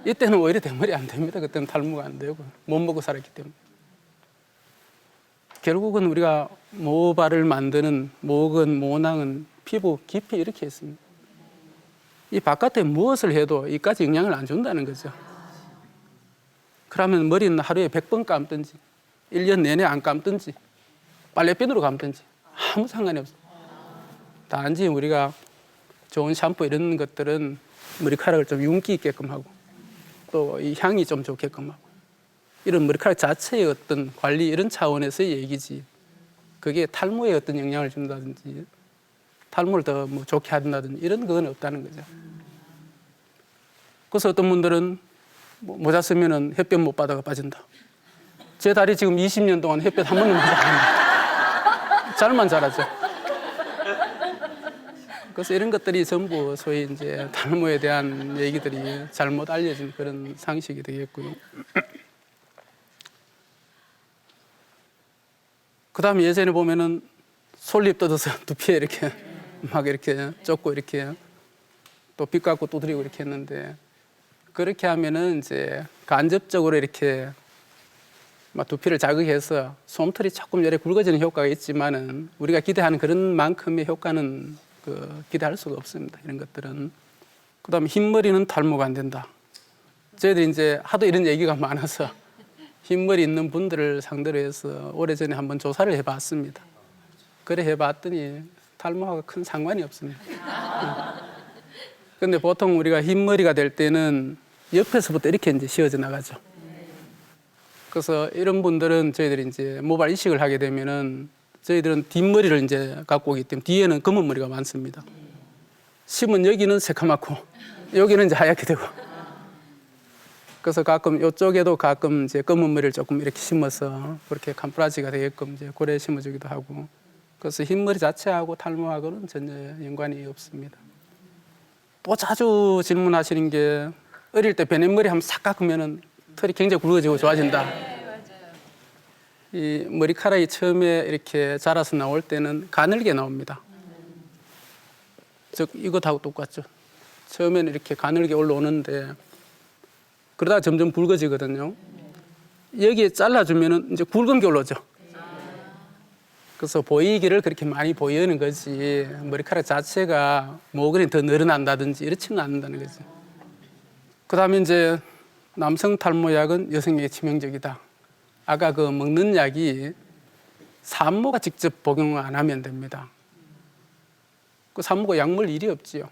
이때는 오히려 대머리 안 됩니다. 그때는 탈모가 안 되고 못 먹고 살았기 때문에. 결국은 우리가 모발을 만드는 목은 모낭은 피부 깊이 이렇게 있습니다. 이 바깥에 무엇을 해도 이까지 영향을 안 준다는 거죠. 그러면 머리는 하루에 100번 감든지 1년 내내 안 감든지 빨래비누로 감든지 아무 상관이 없습니다. 단지 우리가 좋은 샴푸 이런 것들은 머리카락을 좀 윤기 있게끔 하고 또 이 향이 좀 좋게끔 하고 이런 머리카락 자체의 어떤 관리 이런 차원에서의 얘기지 그게 탈모에 어떤 영향을 준다든지 탈모를 더 뭐 좋게 한다든지 이런 건 없다는 거죠. 그래서 어떤 분들은 뭐 모자 쓰면은 햇볕 못 받아가 빠진다. 제 다리 지금 20년 동안 햇볕 한 번도 못 받았는데 잘만 자라죠. 그래서 이런 것들이 전부 소위 이제 탈모에 대한 얘기들이 잘못 알려진 그런 상식이 되겠고요. 그다음에 예전에 보면은 솔잎 뜯어서 두피에 이렇게 막 이렇게 쫓고 이렇게 또 빗 갖고 두드리고 이렇게 했는데 그렇게 하면은 이제 간접적으로 이렇게 막 두피를 자극해서 솜털이 조금 열에 굵어지는 효과가 있지만은 우리가 기대하는 그런 만큼의 효과는 기대할 수가 없습니다. 이런 것들은. 그다음에 흰머리는 탈모가 안 된다. 저희들이 이제 하도 이런 얘기가 많아서 흰머리 있는 분들을 상대로 해서 오래전에 한번 조사를 해봤습니다. 그래 해봤더니 탈모하고 큰 상관이 없습니다. 근데 보통 우리가 흰머리가 될 때는 옆에서부터 이렇게 이제 씌워져 나가죠. 그래서 이런 분들은 저희들이 이제 모발 이식을 하게 되면은 저희들은 뒷머리를 이제 갖고 오기 때문에 뒤에는 검은 머리가 많습니다. 심은 여기는 새카맣고 여기는 이제 하얗게 되고. 그래서 가끔 이쪽에도 가끔 이제 검은 머리를 조금 이렇게 심어서 그렇게 감프라지가 되게끔 이제 고래 심어주기도 하고. 그래서 흰머리 자체하고 탈모하고는 전혀 연관이 없습니다. 또 자주 질문하시는 게 어릴 때 베넷머리 한번 싹 깎으면은 털이 굉장히 굵어지고 좋아진다. 이 머리카락이 처음에 이렇게 자라서 나올 때는 가늘게 나옵니다. 즉 이것하고 똑같죠. 처음에는 이렇게 가늘게 올라오는데 그러다가 점점 굵어지거든요. 여기에 잘라주면은 이제 굵은 게 올라오죠. 그래서 보이기를 그렇게 많이 보이는 거지 머리카락 자체가 모근이 더 늘어난다든지 이렇지는 않는다는 거죠. 그다음에 이제 남성 탈모약은 여성에게 치명적이다. 아까 그 먹는 약이 산모가 직접 복용을 안 하면 됩니다. 그 산모가 약물 일이 없지요.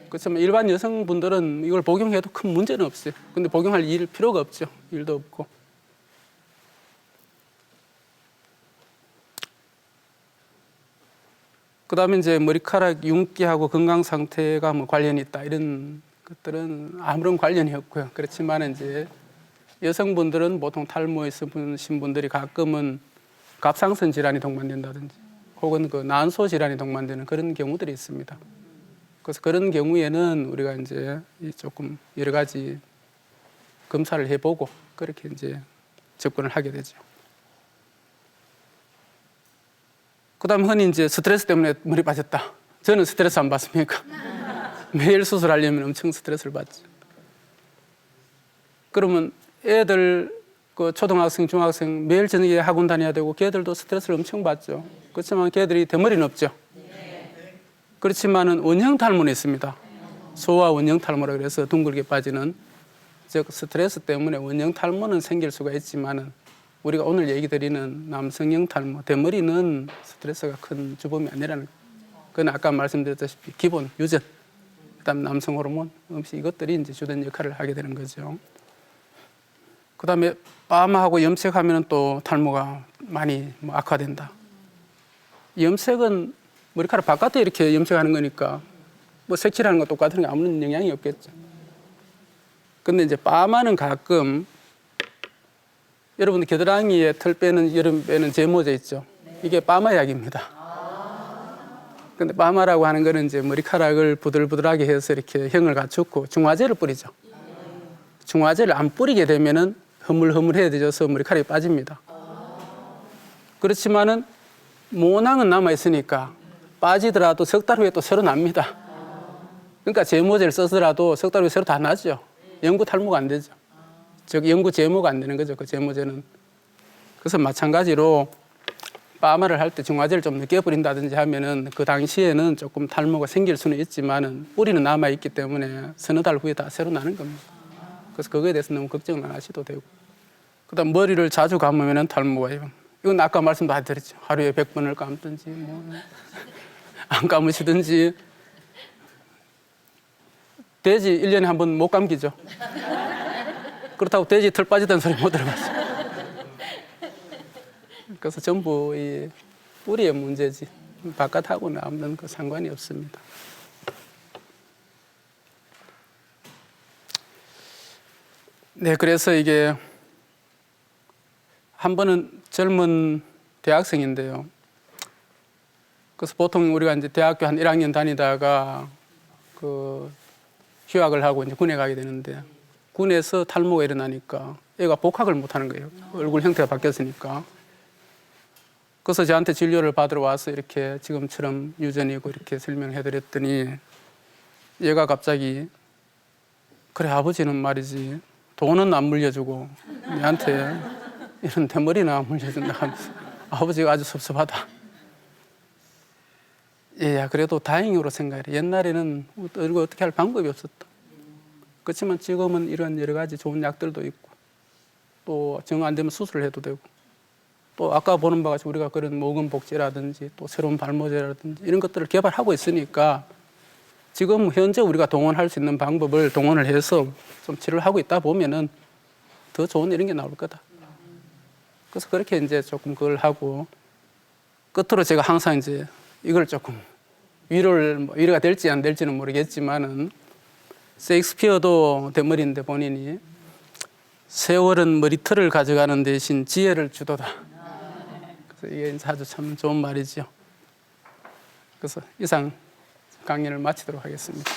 그렇지만 일반 여성분들은 이걸 복용해도 큰 문제는 없어요. 근데 복용할 필요가 없죠. 일도 없고. 그다음에 이제 머리카락 윤기하고 건강 상태가 뭐 관련이 있다 이런 것들은 아무런 관련이 없고요. 그렇지만 이제 여성분들은 보통 탈모에 있으신 분들이 가끔은 갑상선 질환이 동반된다든지 혹은 그 난소 질환이 동반되는 그런 경우들이 있습니다. 그래서 그런 경우에는 우리가 이제 조금 여러 가지 검사를 해보고 그렇게 이제 접근을 하게 되죠. 그다음 흔히 이제 스트레스 때문에 머리 빠졌다. 저는 스트레스 안 받습니까? 매일 수술하려면 엄청 스트레스를 받죠. 그러면 애들 그 초등학생, 중학생 매일 저녁에 학원 다녀야 되고 걔들도 스트레스를 엄청 받죠. 그렇지만 걔들이 대머리는 없죠. 그렇지만은 원형 탈모는 있습니다. 소아 원형 탈모라 그래서 둥글게 빠지는 즉 스트레스 때문에 원형 탈모는 생길 수가 있지만은 우리가 오늘 얘기 드리는 남성형 탈모, 대머리는 스트레스가 큰 주범이 아니라는 거예요. 그건 아까 말씀드렸다시피 기본, 유전, 그다음 남성 호르몬, 음식 이것들이 이제 주된 역할을 하게 되는 거죠. 그다음에 파마하고 염색하면 또 탈모가 많이 악화된다. 염색은 머리카락 바깥에 이렇게 염색하는 거니까 뭐 색칠하는 거 똑같은 게 아무런 영향이 없겠죠. 근데 이제 파마는 가끔 여러분들 겨드랑이에 털 빼는 여름 빼는 제모제 있죠. 이게 파마약입니다. 근데 파마라고 하는 거는 이제 머리카락을 부들부들하게 해서 이렇게 형을 갖추고 중화제를 뿌리죠. 중화제를 안 뿌리게 되면은 흐물흐물해져서 머리카락이 빠집니다. 그렇지만은 모낭은 남아 있으니까 빠지더라도 석 달 후에 또 새로 납니다. 그러니까 제모제를 써서라도 석 달 후에 새로 다 나죠. 영구 탈모가 안 되죠. 즉 영구 제모가 안 되는 거죠. 그 제모제는. 그래서 마찬가지로 파마를 할 때 중화제를 좀 늦게 뿌린다든지 하면은 그 당시에는 조금 탈모가 생길 수는 있지만은 뿌리는 남아 있기 때문에 서너 달 후에 다 새로 나는 겁니다. 그래서 그거에 대해서 너무 걱정은 안 하셔도 되고. 그다음 머리를 자주 감으면은 탈모가 와요. 이건 아까 말씀도 다 드렸죠. 하루에 100번을 감든지 뭐 안 감으시든지. 돼지 1년에 한 번 못 감기죠. 그렇다고 돼지 털 빠지다는 소리 못 들어봤어요. 그래서 전부 이 뿌리의 문제지 바깥하고는 아무런 그 상관이 없습니다. 네, 그래서 이게 한 번은 젊은 대학생인데요. 그래서 보통 우리가 이제 대학교 한 1학년 다니다가 그 휴학을 하고 이제 군에 가게 되는데 군에서 탈모가 일어나니까 애가 복학을 못 하는 거예요. 얼굴 형태가 바뀌었으니까. 그래서 저한테 진료를 받으러 와서 이렇게 지금처럼 유전이고 이렇게 설명을 해드렸더니 얘가 갑자기 그래 아버지는 말이지 돈은 안 물려주고 얘한테 이런 대머리는 안 물려준다 하면서 아버지가 아주 섭섭하다. 얘야 그래도 다행으로 생각해. 옛날에는 이거 어떻게 할 방법이 없었다. 그렇지만 지금은 이런 여러 가지 좋은 약들도 있고 또 정 안 되면 수술을 해도 되고 또 아까 보는 바같이 우리가 그런 모근 복제라든지 또 새로운 발모제라든지 이런 것들을 개발하고 있으니까 지금 현재 우리가 동원할 수 있는 방법을 동원을 해서 좀 치료를 하고 있다 보면은 더 좋은 이런 게 나올 거다. 그래서 그렇게 이제 조금 그걸 하고 끝으로 제가 항상 이제 이걸 조금 위로가 될지 안 될지는 모르겠지만은 셰익스피어도 대머리인데 본인이 세월은 머리털을 가져가는 대신 지혜를 주도다. 그래서 이게 아주 참 좋은 말이죠. 그래서 이상 강연을 마치도록 하겠습니다.